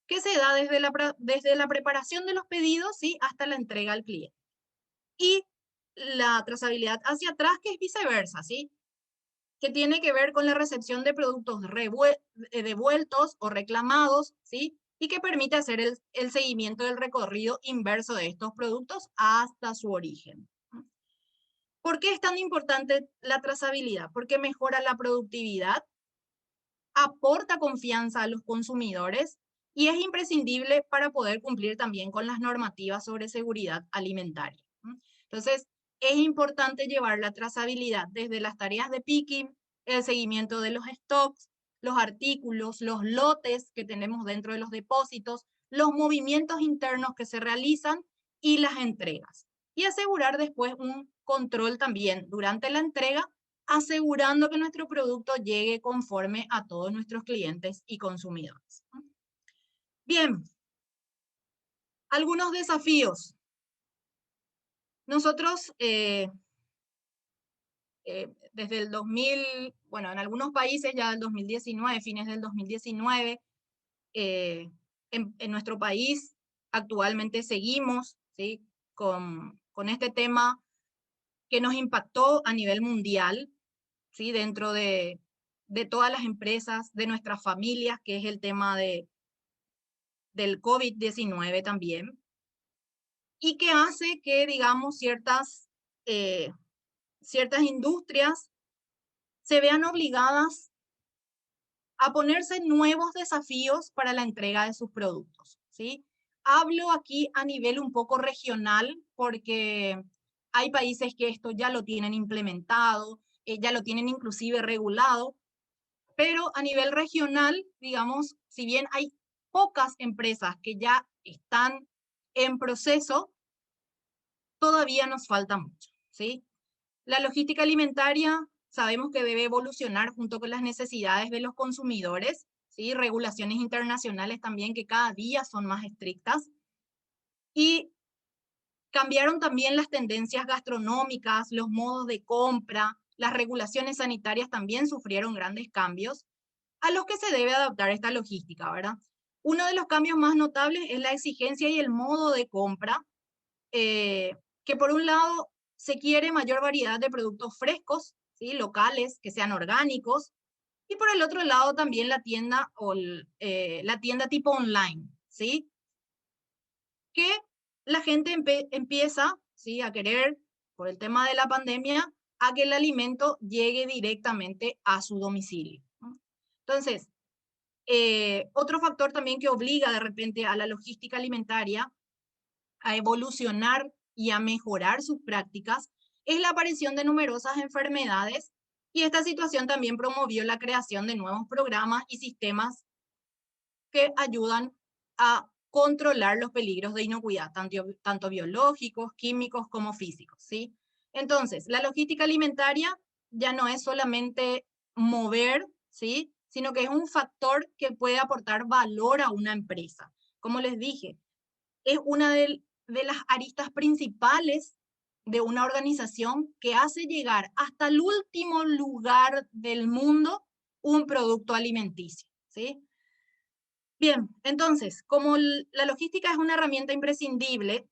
que se da desde la preparación de los pedidos, ¿sí?, hasta la entrega al cliente. Y la trazabilidad hacia atrás, que es viceversa, ¿sí?, que tiene que ver con la recepción de productos devueltos o reclamados, ¿sí?, y que permite hacer el seguimiento del recorrido inverso de estos productos hasta su origen. ¿Por qué es tan importante la trazabilidad? Porque mejora la productividad, aporta confianza a los consumidores y es imprescindible para poder cumplir también con las normativas sobre seguridad alimentaria. Entonces, es importante llevar la trazabilidad desde las tareas de picking, el seguimiento de los stocks, los artículos, los lotes que tenemos dentro de los depósitos, los movimientos internos que se realizan y las entregas. Y asegurar después un control también durante la entrega, asegurando que nuestro producto llegue conforme a todos nuestros clientes y consumidores. Bien, algunos desafíos. Nosotros, desde el 2000, bueno, en algunos países ya del 2019, fines del 2019, en nuestro país actualmente seguimos, ¿sí?, con este tema que nos impactó a nivel mundial, ¿sí?, dentro de todas las empresas, de nuestras familias, que es el tema del COVID-19 también, y que hace que, digamos, ciertas industrias se vean obligadas a ponerse nuevos desafíos para la entrega de sus productos, ¿sí? Hablo aquí a nivel un poco regional porque hay países que esto ya lo tienen implementado, ya lo tienen inclusive regulado, pero a nivel regional, digamos, si bien hay pocas empresas que ya están en proceso, todavía nos falta mucho, ¿sí? La logística alimentaria sabemos que debe evolucionar junto con las necesidades de los consumidores, ¿sí? Regulaciones internacionales también que cada día son más estrictas. Y cambiaron también las tendencias gastronómicas, los modos de compra, las regulaciones sanitarias también sufrieron grandes cambios a los que se debe adaptar esta logística, ¿verdad? Uno de los cambios más notables es la exigencia y el modo de compra, que por un lado se quiere mayor variedad de productos frescos, ¿sí? Locales, que sean orgánicos, y por el otro lado también la tienda, la tienda tipo online, ¿sí? Que la gente empieza, ¿sí? A querer, por el tema de la pandemia, a que el alimento llegue directamente a su domicilio, ¿no? Entonces, otro factor también que obliga de repente a la logística alimentaria a evolucionar y a mejorar sus prácticas es la aparición de numerosas enfermedades, y esta situación también promovió la creación de nuevos programas y sistemas que ayudan a controlar los peligros de inocuidad, tanto biológicos, químicos como físicos, ¿sí? Entonces, la logística alimentaria ya no es solamente mover, ¿sí? Sino que es un factor que puede aportar valor a una empresa. Como les dije, es una de las aristas principales de una organización que hace llegar hasta el último lugar del mundo un producto alimenticio, ¿sí? Bien, entonces, como la logística es una herramienta imprescindible,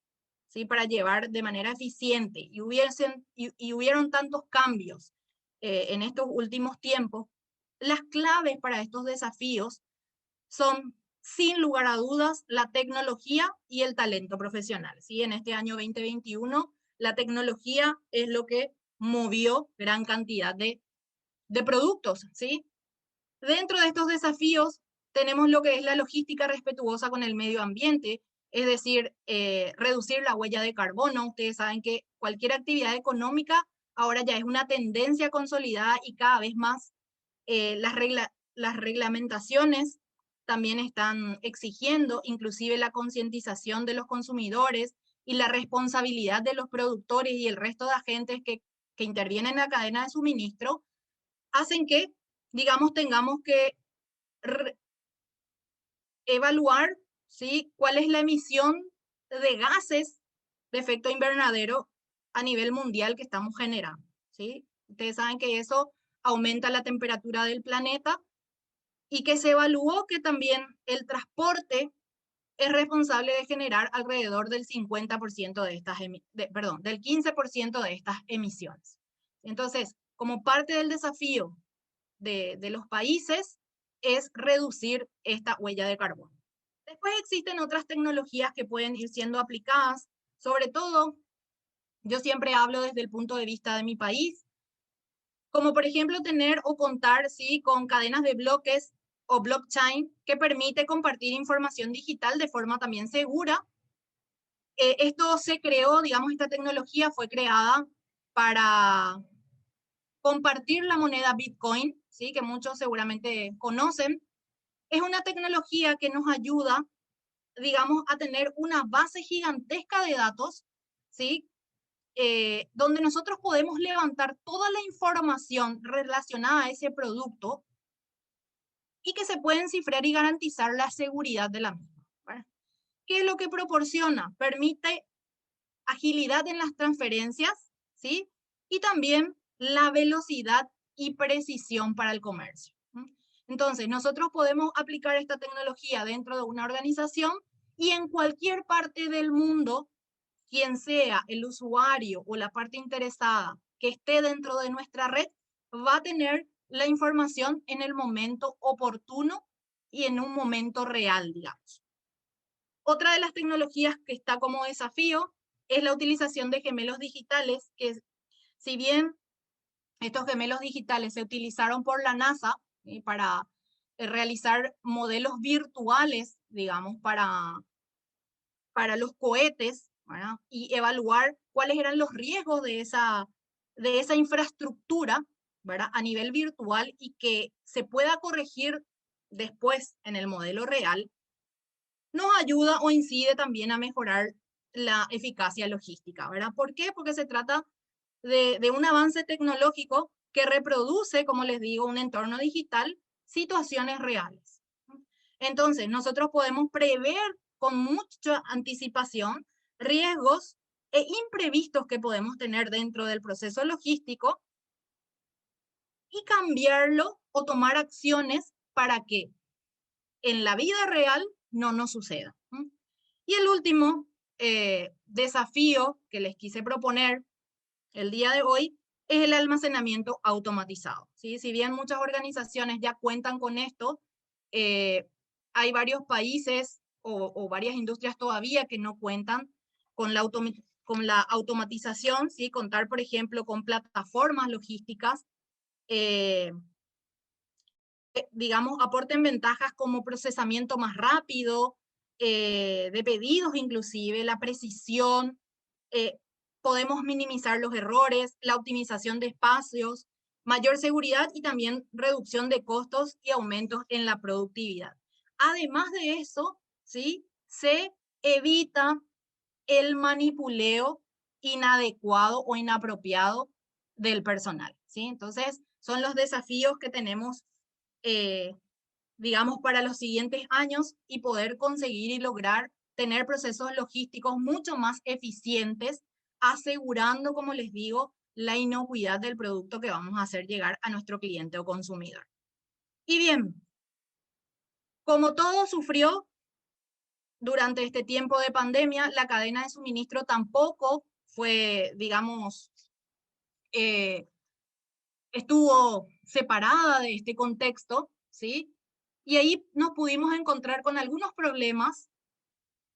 ¿sí? Para llevar de manera eficiente y hubieron tantos cambios en estos últimos tiempos, las claves para estos desafíos son, sin lugar a dudas, la tecnología y el talento profesional, ¿sí? En este año 2021, la tecnología es lo que movió gran cantidad de productos, ¿sí? Dentro de estos desafíos tenemos lo que es la logística respetuosa con el medio ambiente, es decir, reducir la huella de carbono. Ustedes saben que cualquier actividad económica ahora ya es una tendencia consolidada y cada vez más las reglamentaciones también están exigiendo inclusive la concientización de los consumidores y la responsabilidad de los productores y el resto de agentes que intervienen en la cadena de suministro, hacen que, digamos, tengamos que evaluar, ¿sí? Cuál es la emisión de gases de efecto invernadero a nivel mundial que estamos generando, ¿sí? Ustedes saben que eso aumenta la temperatura del planeta y que se evaluó que también el transporte es responsable de generar alrededor del 50% de estas, perdón, del 15% de estas emisiones. Entonces, como parte del desafío de los países es reducir esta huella de carbono. Después existen otras tecnologías que pueden ir siendo aplicadas, sobre todo, yo siempre hablo desde el punto de vista de mi país, como por ejemplo tener o contar, ¿sí? Con cadenas de bloques o blockchain que permite compartir información digital de forma también segura. Esto se creó, digamos, esta tecnología fue creada para compartir la moneda Bitcoin, ¿sí? Que muchos seguramente conocen. Es una tecnología que nos ayuda, digamos, a tener una base gigantesca de datos, ¿sí? Donde nosotros podemos levantar toda la información relacionada a ese producto y que se pueden cifrar y garantizar la seguridad de la misma, ¿verdad? ¿Qué es lo que proporciona? Permite agilidad en las transferencias, ¿sí? Y también la velocidad y precisión para el comercio. Entonces, nosotros podemos aplicar esta tecnología dentro de una organización y en cualquier parte del mundo, quien sea el usuario o la parte interesada que esté dentro de nuestra red, va a tener la información en el momento oportuno y en un momento real, digamos. Otra de las tecnologías que está como desafío es la utilización de gemelos digitales, que si bien estos gemelos digitales se utilizaron por la NASA para realizar modelos virtuales, digamos, para los cohetes, ¿verdad? Y evaluar cuáles eran los riesgos de esa infraestructura, ¿verdad? A nivel virtual, y que se pueda corregir después en el modelo real, nos ayuda o incide también a mejorar la eficacia logística, ¿verdad? ¿Por qué? Porque se trata de un avance tecnológico que reproduce, como les digo, un entorno digital, situaciones reales. Entonces, nosotros podemos prever con mucha anticipación riesgos e imprevistos que podemos tener dentro del proceso logístico y cambiarlo o tomar acciones para que en la vida real no nos suceda. Y el último desafío que les quise proponer el día de hoy es el almacenamiento automatizado, ¿sí? Si bien muchas organizaciones ya cuentan con esto, hay varios países o varias industrias todavía que no cuentan con la automatización, ¿sí? Contar, por ejemplo, con plataformas logísticas, digamos, aporten ventajas como procesamiento más rápido, de pedidos inclusive, la precisión, podemos minimizar los errores, la optimización de espacios, mayor seguridad y también reducción de costos y aumentos en la productividad. Además de eso, ¿sí? Se evita el manipuleo inadecuado o inapropiado del personal, ¿sí? Entonces, son los desafíos que tenemos, digamos, para los siguientes años, y poder conseguir y lograr tener procesos logísticos mucho más eficientes, asegurando, como les digo, la inocuidad del producto que vamos a hacer llegar a nuestro cliente o consumidor. Y bien, como todo sufrió durante este tiempo de pandemia, la cadena de suministro tampoco fue, digamos, estuvo separada de este contexto, ¿sí? Y ahí nos pudimos encontrar con algunos problemas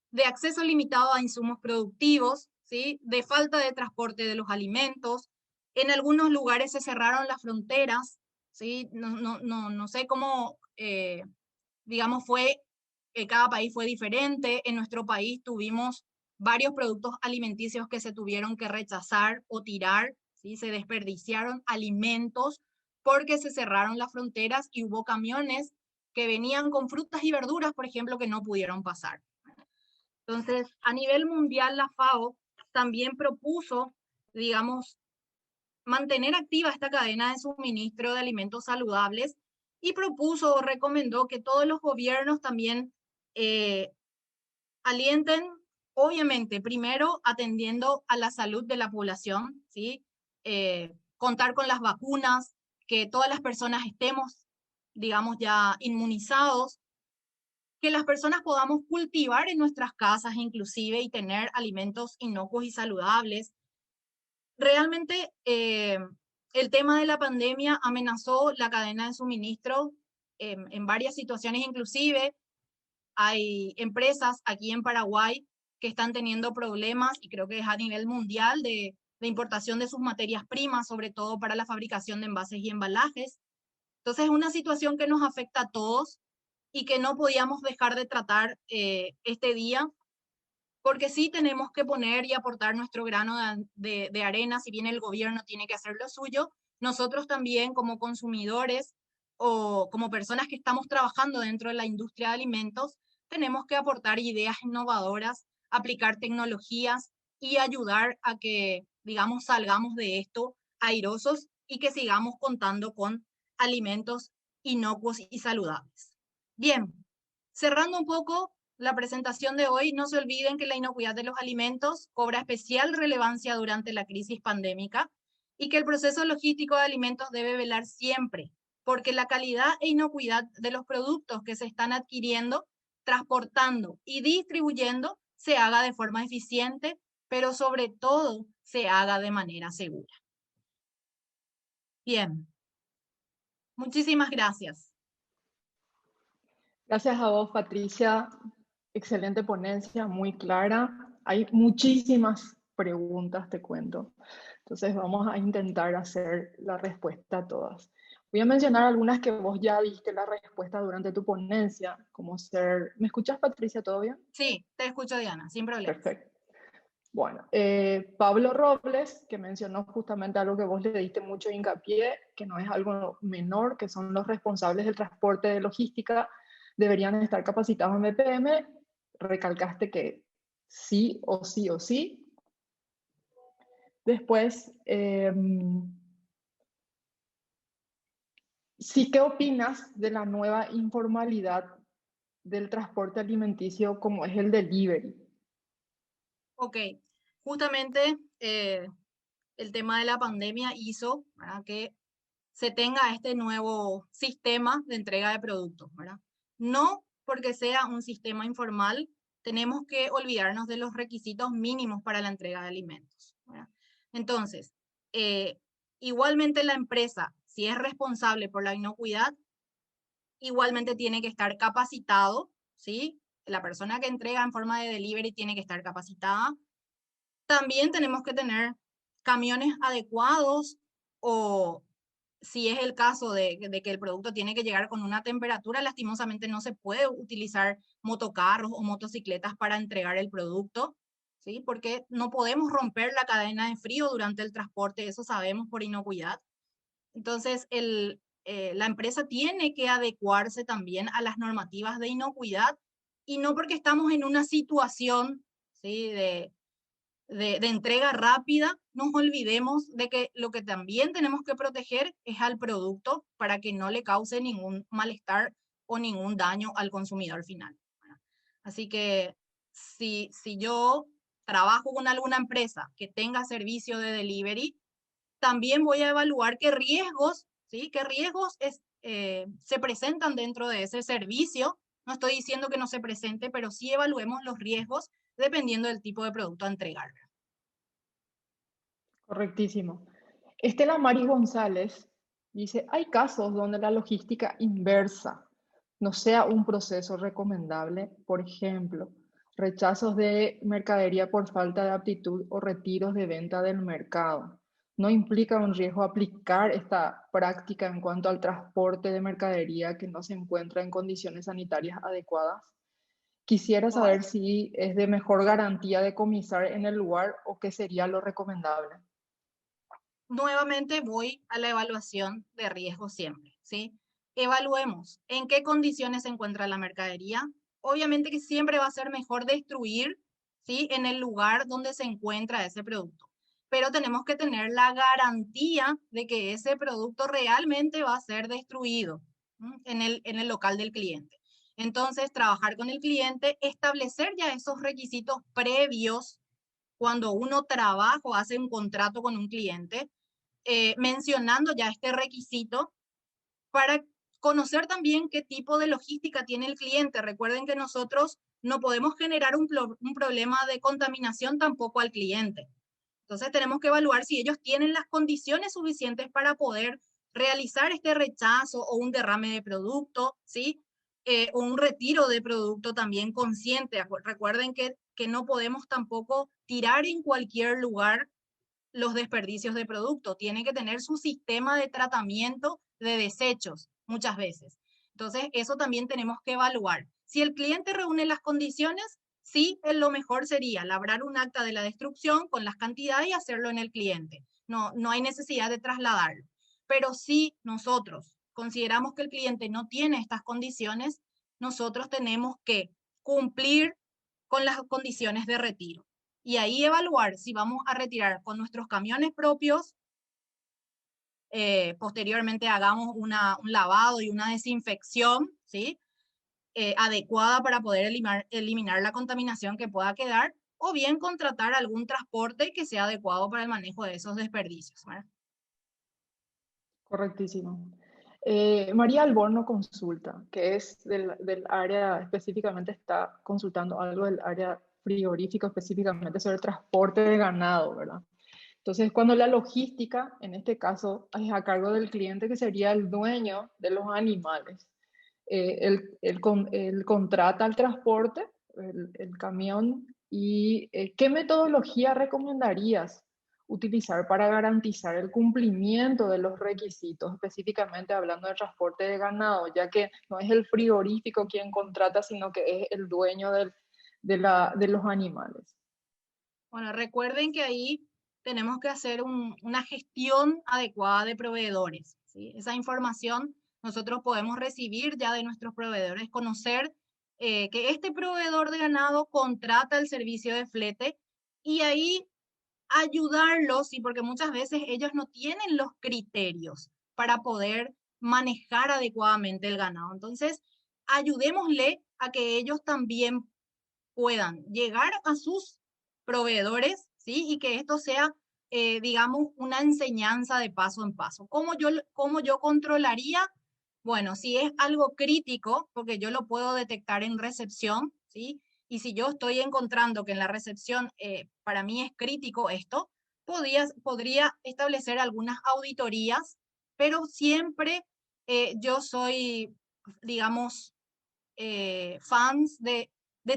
de acceso limitado a insumos productivos, ¿sí? De falta de transporte de los alimentos. En algunos lugares se cerraron las fronteras, ¿sí? No sé cómo, digamos, cada país fue diferente. En nuestro país tuvimos varios productos alimenticios que se tuvieron que rechazar o tirar, ¿sí? Se desperdiciaron alimentos porque se cerraron las fronteras y hubo camiones que venían con frutas y verduras, por ejemplo, que no pudieron pasar. Entonces, a nivel mundial, la FAO también propuso, digamos, mantener activa esta cadena de suministro de alimentos saludables, y propuso o recomendó que todos los gobiernos también alienten, obviamente, primero atendiendo a la salud de la población, ¿sí? Contar con las vacunas, que todas las personas estemos, digamos, ya inmunizados, que las personas podamos cultivar en nuestras casas inclusive y tener alimentos inocuos y saludables. Realmente el tema de la pandemia amenazó la cadena de suministro en varias situaciones, inclusive hay empresas aquí en Paraguay que están teniendo problemas, y creo que es a nivel mundial, de importación de sus materias primas, sobre todo para la fabricación de envases y embalajes. Entonces es una situación que nos afecta a todos y que no podíamos dejar de tratar este día, porque sí tenemos que poner y aportar nuestro grano de arena. Si bien el gobierno tiene que hacer lo suyo, nosotros también como consumidores o como personas que estamos trabajando dentro de la industria de alimentos, tenemos que aportar ideas innovadoras, aplicar tecnologías y ayudar a que, digamos, salgamos de esto airosos y que sigamos contando con alimentos inocuos y saludables. Bien, cerrando un poco la presentación de hoy, no se olviden que la inocuidad de los alimentos cobra especial relevancia durante la crisis pandémica, y que el proceso logístico de alimentos debe velar siempre porque la calidad e inocuidad de los productos que se están adquiriendo, transportando y distribuyendo se haga de forma eficiente, pero sobre todo se haga de manera segura. Bien, muchísimas gracias. Gracias a vos, Patricia. Excelente ponencia, muy clara. Hay muchísimas preguntas, te cuento. Entonces vamos a intentar hacer la respuesta a todas. Voy a mencionar algunas que vos ya diste la respuesta durante tu ponencia, como ser... ¿Me escuchas, Patricia? ¿Todo bien? Sí, te escucho, Diana, sin problemas. Perfecto. Bueno, Pablo Robles, que mencionó justamente algo que vos le diste mucho hincapié, que no es algo menor, que son los responsables del transporte de logística, deberían estar capacitados en BPM. Recalcaste que sí o sí o sí. Después, sí, ¿qué opinas de la nueva informalidad del transporte alimenticio como es el delivery? Ok, justamente el tema de la pandemia hizo, ¿verdad?, que se tenga este nuevo sistema de entrega de productos, ¿verdad? No porque sea un sistema informal, tenemos que olvidarnos de los requisitos mínimos para la entrega de alimentos, ¿verdad? Entonces, eh, igualmente la empresa, si es responsable por la inocuidad, igualmente tiene que estar capacitado, ¿sí? La persona que entrega en forma de delivery tiene que estar capacitada. También tenemos que tener camiones adecuados, o si es el caso de que el producto tiene que llegar con una temperatura, lastimosamente no se puede utilizar motocarros o motocicletas para entregar el producto, ¿sí? Porque no podemos romper la cadena de frío durante el transporte, eso sabemos por inocuidad. Entonces, la empresa tiene que adecuarse también a las normativas de inocuidad, y no porque estamos en una situación, ¿sí?, de entrega rápida, nos olvidemos de que lo que también tenemos que proteger es al producto para que no le cause ningún malestar o ningún daño al consumidor final. Así que si yo trabajo con alguna empresa que tenga servicio de delivery, también voy a evaluar qué riesgos, ¿sí?, qué riesgos se presentan dentro de ese servicio. No estoy diciendo que no se presente, pero sí evaluemos los riesgos dependiendo del tipo de producto a entregar. Correctísimo. Estela Maris González dice, hay casos donde la logística inversa no sea un proceso recomendable, por ejemplo, rechazos de mercadería por falta de aptitud o retiros de venta del mercado. ¿No implica un riesgo aplicar esta práctica en cuanto al transporte de mercadería que no se encuentra en condiciones sanitarias adecuadas? Quisiera Bueno, saber si es de mejor garantía decomisar en el lugar o qué sería lo recomendable. nuevamente voy a la evaluación de riesgo siempre, ¿sí? Evaluemos en qué condiciones se encuentra la mercadería. Obviamente que siempre va a ser mejor destruir, ¿sí?, en el lugar donde se encuentra ese producto, pero tenemos que tener la garantía de que ese producto realmente va a ser destruido, ¿m?, en el local del cliente. Entonces, trabajar con el cliente, establecer ya esos requisitos previos cuando uno trabaja o hace un contrato con un cliente, mencionando ya este requisito para conocer también qué tipo de logística tiene el cliente. Recuerden que nosotros no podemos generar un problema de contaminación tampoco al cliente. Entonces tenemos que evaluar si ellos tienen las condiciones suficientes para poder realizar este rechazo o un derrame de producto, ¿sí? O un retiro de producto también consciente. Recuerden que no podemos tampoco tirar en cualquier lugar los desperdicios de producto. Tiene que tener su sistema de tratamiento de desechos muchas veces. Entonces, eso también tenemos que evaluar. Si el cliente reúne las condiciones, sí, lo mejor sería labrar un acta de la destrucción con las cantidades y hacerlo en el cliente. No hay necesidad de trasladarlo. Pero si nosotros consideramos que el cliente no tiene estas condiciones, nosotros tenemos que cumplir con las condiciones de retiro. Y ahí evaluar si vamos a retirar con nuestros camiones propios, posteriormente hagamos un lavado y una desinfección, ¿sí?, adecuada para poder eliminar la contaminación que pueda quedar, o bien contratar algún transporte que sea adecuado para el manejo de esos desperdicios, ¿verdad? Correctísimo. María Alborno consulta, que es del área, específicamente está consultando algo del área frigorífica, específicamente sobre el transporte de ganado, ¿verdad? Entonces, cuando la logística, en este caso, es a cargo del cliente, que sería el dueño de los animales, él contrata el transporte, el camión, y ¿qué metodología recomendarías utilizar para garantizar el cumplimiento de los requisitos, específicamente hablando de transporte de ganado, ya que no es el frigorífico quien contrata, sino que es el dueño de los animales. Bueno, recuerden que ahí tenemos que hacer una gestión adecuada de proveedores, ¿sí? Esa información nosotros podemos recibir ya de nuestros proveedores, conocer que este proveedor de ganado contrata el servicio de flete y ahí ayudarlos, ¿sí? Porque muchas veces ellos no tienen los criterios para poder manejar adecuadamente el ganado. Entonces, ayudémosle a que ellos también puedan llegar a sus proveedores, ¿sí? Y que esto sea, digamos, una enseñanza de paso en paso. Cómo yo controlaría? Bueno, si es algo crítico, porque yo lo puedo detectar en recepción, ¿sí? Y si yo estoy encontrando que en la recepción para mí es crítico esto, podría establecer algunas auditorías, pero siempre yo soy, digamos, fans de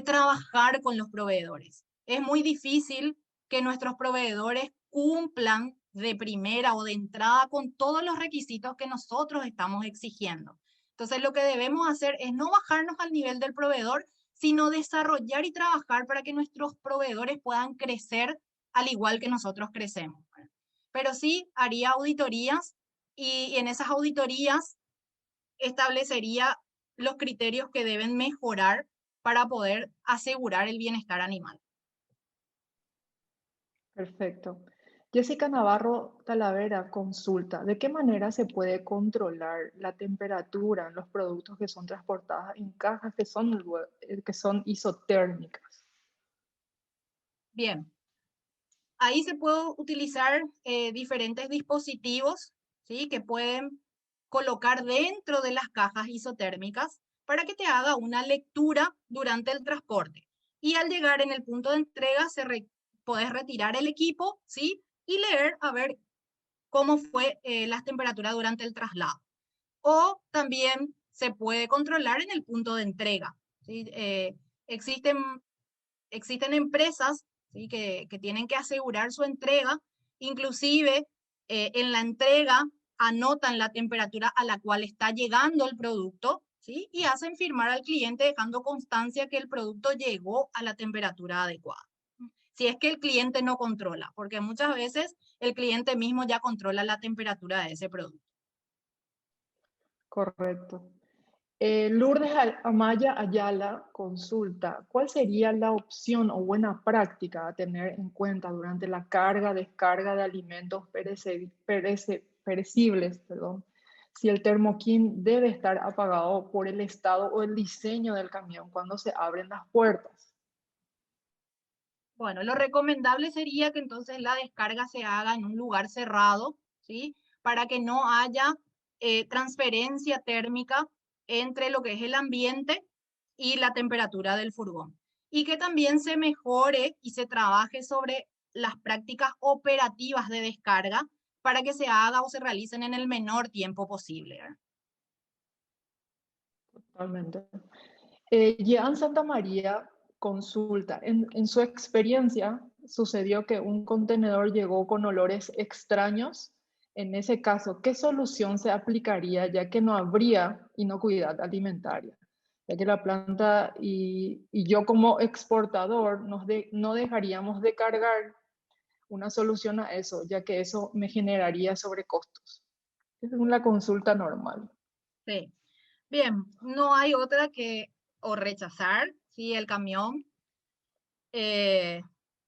trabajar con los proveedores. Es muy difícil que nuestros proveedores cumplan de primera o de entrada con todos los requisitos que nosotros estamos exigiendo. Entonces, lo que debemos hacer es no bajarnos al nivel del proveedor, sino desarrollar y trabajar para que nuestros proveedores puedan crecer al igual que nosotros crecemos. Pero sí haría auditorías y en esas auditorías establecería los criterios que deben mejorar para poder asegurar el bienestar animal. Perfecto. Jessica Navarro Talavera consulta, ¿de qué manera se puede controlar la temperatura en los productos que son transportados en cajas que son isotérmicas? Bien, ahí se puede utilizar diferentes dispositivos, ¿sí? Que pueden colocar dentro de las cajas isotérmicas para que te haga una lectura durante el transporte. Y al llegar en el punto de entrega, podés retirar el equipo, ¿sí? Y leer a ver cómo fue las temperaturas durante el traslado. O también se puede controlar en el punto de entrega, ¿sí? Existen, existen empresas, ¿sí? que tienen que asegurar su entrega, inclusive en la entrega anotan la temperatura a la cual está llegando el producto, ¿sí? Y hacen firmar al cliente dejando constancia que el producto llegó a la temperatura adecuada. Si es que el cliente no controla, porque muchas veces el cliente mismo ya controla la temperatura de ese producto. Correcto. Lourdes Amaya Ayala consulta, ¿cuál sería la opción o buena práctica a tener en cuenta durante la carga, descarga de alimentos perecibles, perdón, si el termoquín debe estar apagado por el estado o el diseño del camión cuando se abren las puertas? Bueno, lo recomendable sería que entonces la descarga se haga en un lugar cerrado, ¿sí? Para que no haya transferencia térmica entre lo que es el ambiente y la temperatura del furgón. Y que también se mejore y se trabaje sobre las prácticas operativas de descarga para que se haga o se realicen en el menor tiempo posible, ¿verdad? Totalmente. Jean Santa María consulta, en su experiencia sucedió que un contenedor llegó con olores extraños. En ese caso, ¿qué solución se aplicaría ya que no habría inocuidad alimentaria? Ya que la planta y yo como exportador no dejaríamos de cargar una solución a eso, ya que eso me generaría sobrecostos. Es una consulta normal. Sí. Bien, no hay otra que o rechazar, ¿sí? El camión eh,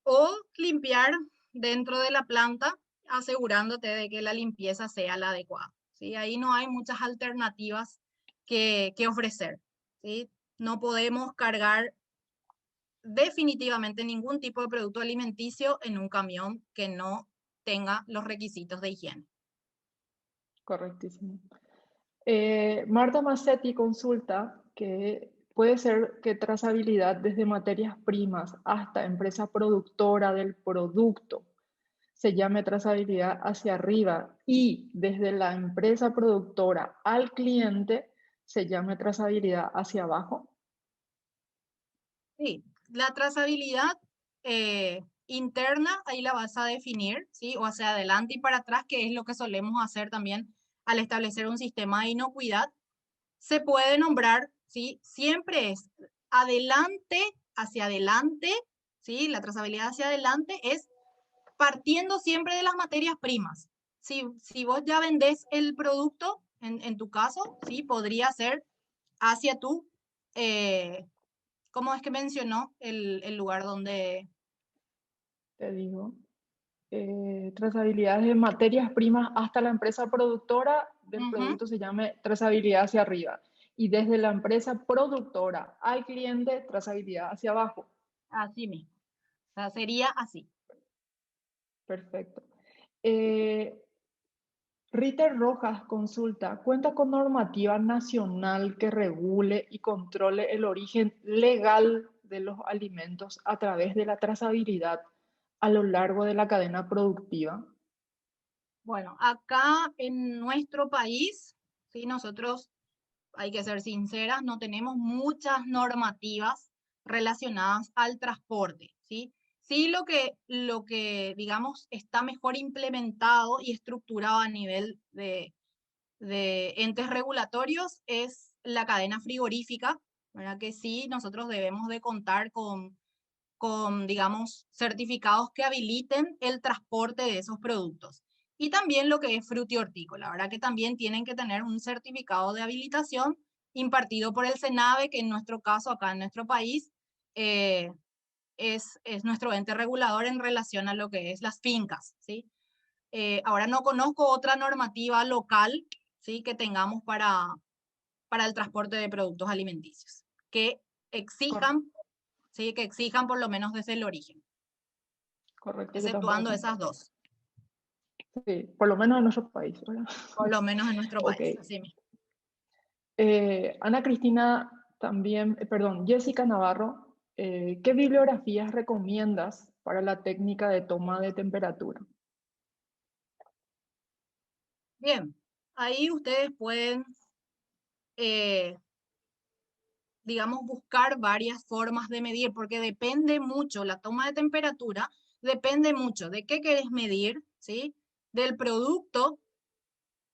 o limpiar dentro de la planta, asegurándote de que la limpieza sea la adecuada, ¿sí? Ahí no hay muchas alternativas que ofrecer, ¿sí? No podemos cargar definitivamente ningún tipo de producto alimenticio en un camión que no tenga los requisitos de higiene. Correctísimo. Marta Massetti consulta que puede ser que trazabilidad desde materias primas hasta empresa productora del producto se llame trazabilidad hacia arriba y desde la empresa productora al cliente se llame trazabilidad hacia abajo. Sí, la trazabilidad interna, ahí la vas a definir, ¿sí? O hacia adelante y para atrás, que es lo que solemos hacer también al establecer un sistema de inocuidad. Se puede nombrar, ¿sí? Siempre es adelante, hacia adelante, ¿sí? La trazabilidad hacia adelante es partiendo siempre de las materias primas. Si vos ya vendés el producto, en tu caso, ¿sí? Podría ser hacia tu, ¿cómo es que mencionó el lugar donde? Te digo. Trazabilidad de materias primas hasta la empresa productora del Ujú, producto se llame trazabilidad hacia arriba. Y desde la empresa productora al cliente, trazabilidad hacia abajo. así mismo. O sea, sería así. Perfecto. Eh, Ritter Rojas consulta, ¿cuenta con normativa nacional que regule y controle el origen legal de los alimentos a través de la trazabilidad a lo largo de la cadena productiva? Bueno, acá en nuestro país, sí, nosotros, hay que ser sinceras, no tenemos muchas normativas relacionadas al transporte, ¿sí? Sí, lo que digamos está mejor implementado y estructurado a nivel de entes regulatorios es la cadena frigorífica, ¿verdad? Que sí, nosotros debemos de contar con, digamos, certificados que habiliten el transporte de esos productos. Y también lo que es frutihortícola, la verdad que también tienen que tener un certificado de habilitación impartido por el SENAVE, que en nuestro caso, acá en nuestro país, eh, es nuestro ente regulador en relación a lo que es las fincas, ¿sí? Ahora no conozco otra normativa local, ¿sí? Que tengamos para el transporte de productos alimenticios, que Cor- exijan, ¿sí? Que exijan por lo menos desde el origen, Correcto, yo tampoco exceptuando esas conozco. dos, Sí, por lo menos en nuestro país, ¿verdad? por lo menos en nuestro Ok. país, así mismo. Ana Cristina también, perdón, Jessica Navarro, ¿qué bibliografías recomiendas para la técnica de toma de temperatura? Bien, ahí ustedes pueden, eh, digamos, buscar varias formas de medir, porque depende mucho, la toma de temperatura depende mucho de qué querés medir, ¿sí? Del producto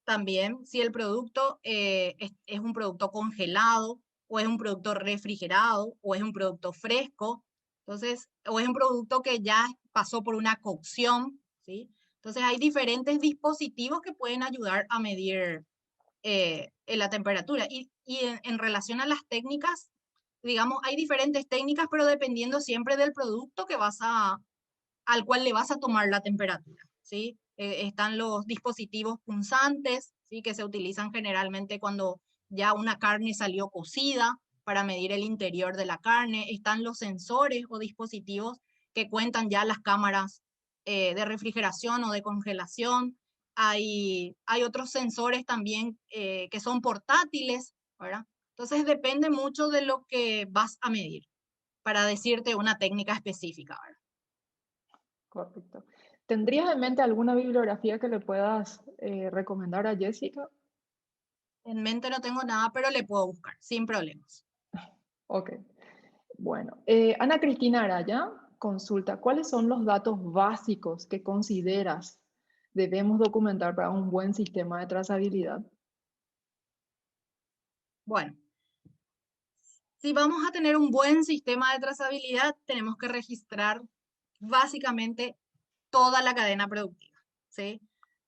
también, si el producto es un producto congelado, o es un producto refrigerado, o es un producto fresco, entonces, o es un producto que ya pasó por una cocción, ¿sí? Entonces hay diferentes dispositivos que pueden ayudar a medir en la temperatura. Y en relación a las técnicas, digamos, hay diferentes técnicas, pero dependiendo siempre del producto al cual le vas a tomar la temperatura, ¿sí? Están los dispositivos punzantes, ¿sí? Que se utilizan generalmente cuando ya una carne salió cocida para medir el interior de la carne. Están los sensores o dispositivos que cuentan ya las cámaras de refrigeración o de congelación. Hay otros sensores también que son portátiles, ¿verdad? Entonces depende mucho de lo que vas a medir para decirte una técnica específica, ¿verdad? Correcto. ¿Tendrías en mente alguna bibliografía que le puedas recomendar a Jessica? En mente no tengo nada, pero le puedo buscar, sin problemas. Ok. Bueno, Ana Cristina Araya consulta, ¿cuáles son los datos básicos que consideras debemos documentar para un buen sistema de trazabilidad? Bueno, si vamos a tener un buen sistema de trazabilidad, tenemos que registrar básicamente toda la cadena productiva, ¿sí?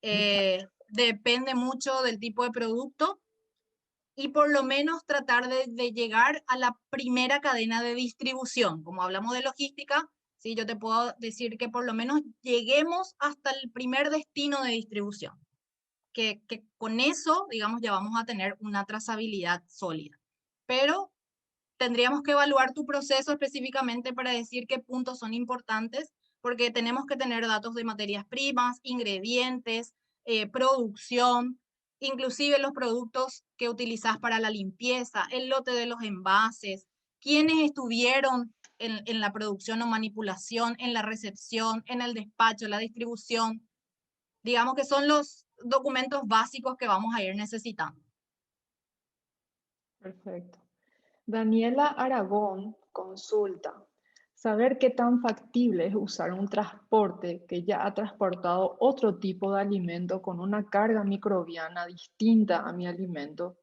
Exacto. Depende mucho del tipo de producto y por lo menos tratar de llegar a la primera cadena de distribución. Como hablamos de logística, ¿sí? Yo te puedo decir que por lo menos lleguemos hasta el primer destino de distribución. Que con eso, digamos, ya vamos a tener una trazabilidad sólida. Pero tendríamos que evaluar tu proceso específicamente para decir qué puntos son importantes, porque tenemos que tener datos de materias primas, ingredientes, producción, inclusive los productos que utilizas para la limpieza, el lote de los envases, quiénes estuvieron en la producción o manipulación, en la recepción, en el despacho, la distribución. Digamos que son los documentos básicos que vamos a ir necesitando. Perfecto. Daniela Aragón consulta, saber qué tan factible es usar un transporte que ya ha transportado otro tipo de alimento con una carga microbiana distinta a mi alimento,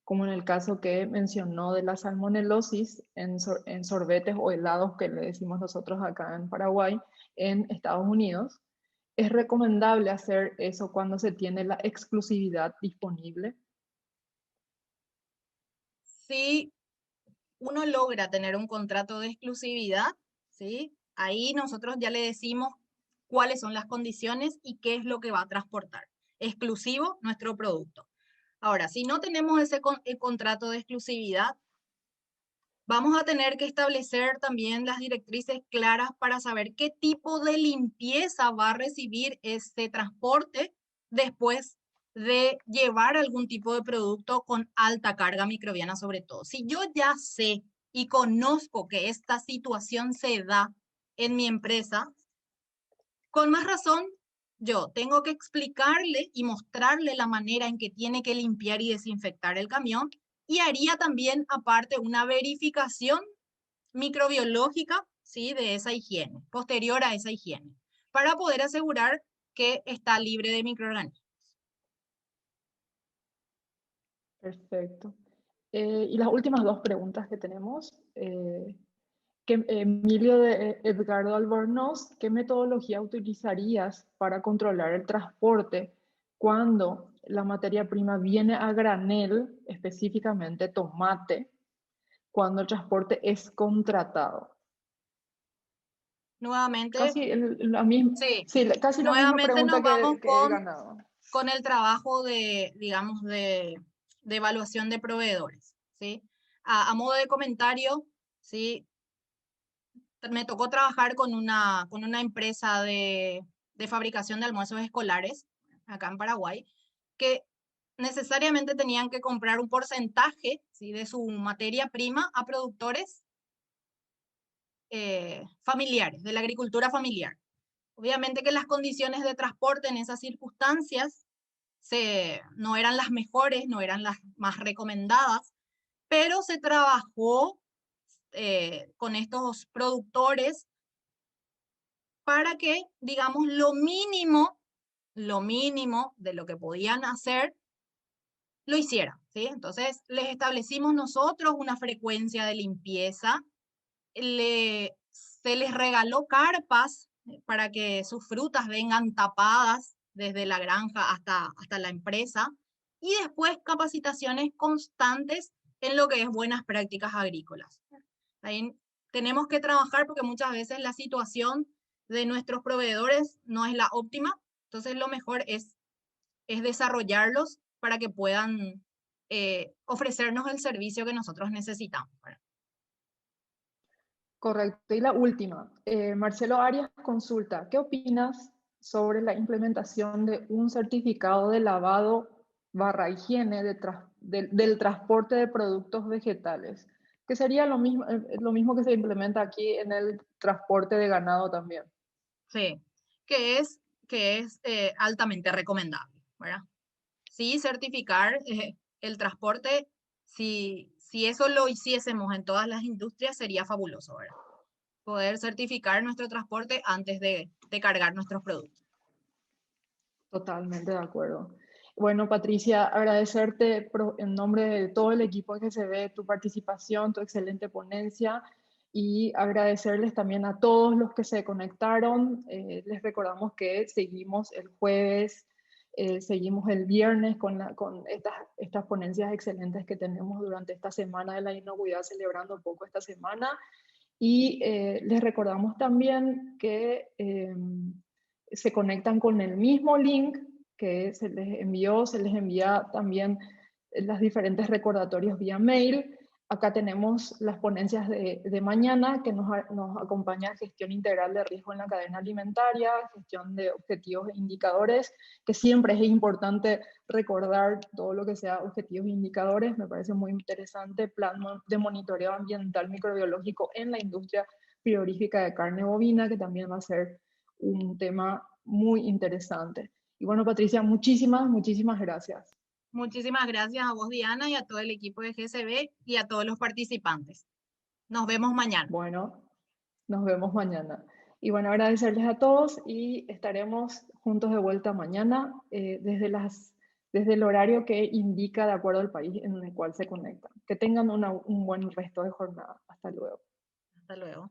como en el caso que mencionó de la salmonelosis en sorbetes o helados que le decimos nosotros acá en Paraguay, en Estados Unidos. ¿Es recomendable hacer eso cuando se tiene la exclusividad disponible? Si uno logra tener un contrato de exclusividad, ¿sí? Ahí nosotros ya le decimos cuáles son las condiciones y qué es lo que va a transportar. Exclusivo nuestro producto. Ahora, si no tenemos ese contrato de exclusividad, vamos a tener que establecer también las directrices claras para saber qué tipo de limpieza va a recibir ese transporte después de llevar algún tipo de producto con alta carga microbiana sobre todo. Si yo ya sé y conozco que esta situación se da en mi empresa, con más razón, yo tengo que explicarle y mostrarle la manera en que tiene que limpiar y desinfectar el camión y haría también aparte una verificación microbiológica, ¿sí? De esa higiene, posterior a esa higiene, para poder asegurar que está libre de microorganismos. Perfecto. Y las últimas dos preguntas que tenemos. Que Emilio de Edgardo Albornoz, ¿qué metodología utilizarías para controlar el transporte cuando la materia prima viene a granel, específicamente tomate, cuando el transporte es contratado? Nuevamente, Casi la misma, sí, sí, casi la misma nuevamente nos pregunta vamos que el ganado. con el trabajo de, digamos, de evaluación de proveedores, ¿sí? A modo de comentario, ¿sí? Me tocó trabajar con una empresa de fabricación de almuerzos escolares acá en Paraguay, que necesariamente tenían que comprar un porcentaje, ¿sí? De su materia prima a productores familiares, de la agricultura familiar. Obviamente que las condiciones de transporte en esas circunstancias no eran las mejores, no eran las más recomendadas, pero se trabajó con estos productores para que, digamos, lo mínimo de lo que podían hacer, lo hicieran, ¿sí? Entonces, les establecimos nosotros una frecuencia de limpieza, se les regaló carpas para que sus frutas vengan tapadas desde la granja hasta la empresa, y después capacitaciones constantes en lo que es buenas prácticas agrícolas. Ahí tenemos que trabajar porque muchas veces la situación de nuestros proveedores no es la óptima, entonces lo mejor es desarrollarlos para que puedan ofrecernos el servicio que nosotros necesitamos. Correcto. Y la última, Marcelo Arias consulta, ¿qué opinas sobre la implementación de un certificado de lavado barra higiene del transporte de productos vegetales? Que sería lo mismo que se implementa aquí en el transporte de ganado también. Sí, que es altamente recomendable, ¿verdad? Sí, certificar el transporte, si eso lo hiciésemos en todas las industrias, sería fabuloso, ¿verdad? Poder certificar nuestro transporte antes de cargar nuestros productos. Totalmente de acuerdo. Bueno, Patricia, agradecerte en nombre de todo el equipo de GCB tu participación, tu excelente ponencia y agradecerles también a todos los que se conectaron. Les recordamos que seguimos el jueves, seguimos el viernes con estas ponencias excelentes que tenemos durante esta semana de la inocuidad, celebrando un poco esta semana. Y les recordamos también que se conectan con el mismo link que se les envía también los diferentes recordatorios vía mail. Acá tenemos las ponencias de mañana que nos acompaña gestión integral de riesgo en la cadena alimentaria, gestión de objetivos e indicadores, que siempre es importante recordar todo lo que sea objetivos e indicadores. Me parece muy interesante, plan de monitoreo ambiental microbiológico en la industria frigorífica de carne bovina, que también va a ser un tema muy interesante. Y bueno, Patricia, muchísimas gracias. Muchísimas gracias a vos, Diana, y a todo el equipo de GCB y a todos los participantes. Nos vemos mañana. Bueno, Nos vemos mañana. Y bueno, agradecerles a todos y estaremos juntos de vuelta mañana desde el horario que indica de acuerdo al país en el cual se conectan. Que tengan un buen resto de jornada. Hasta luego. Hasta luego.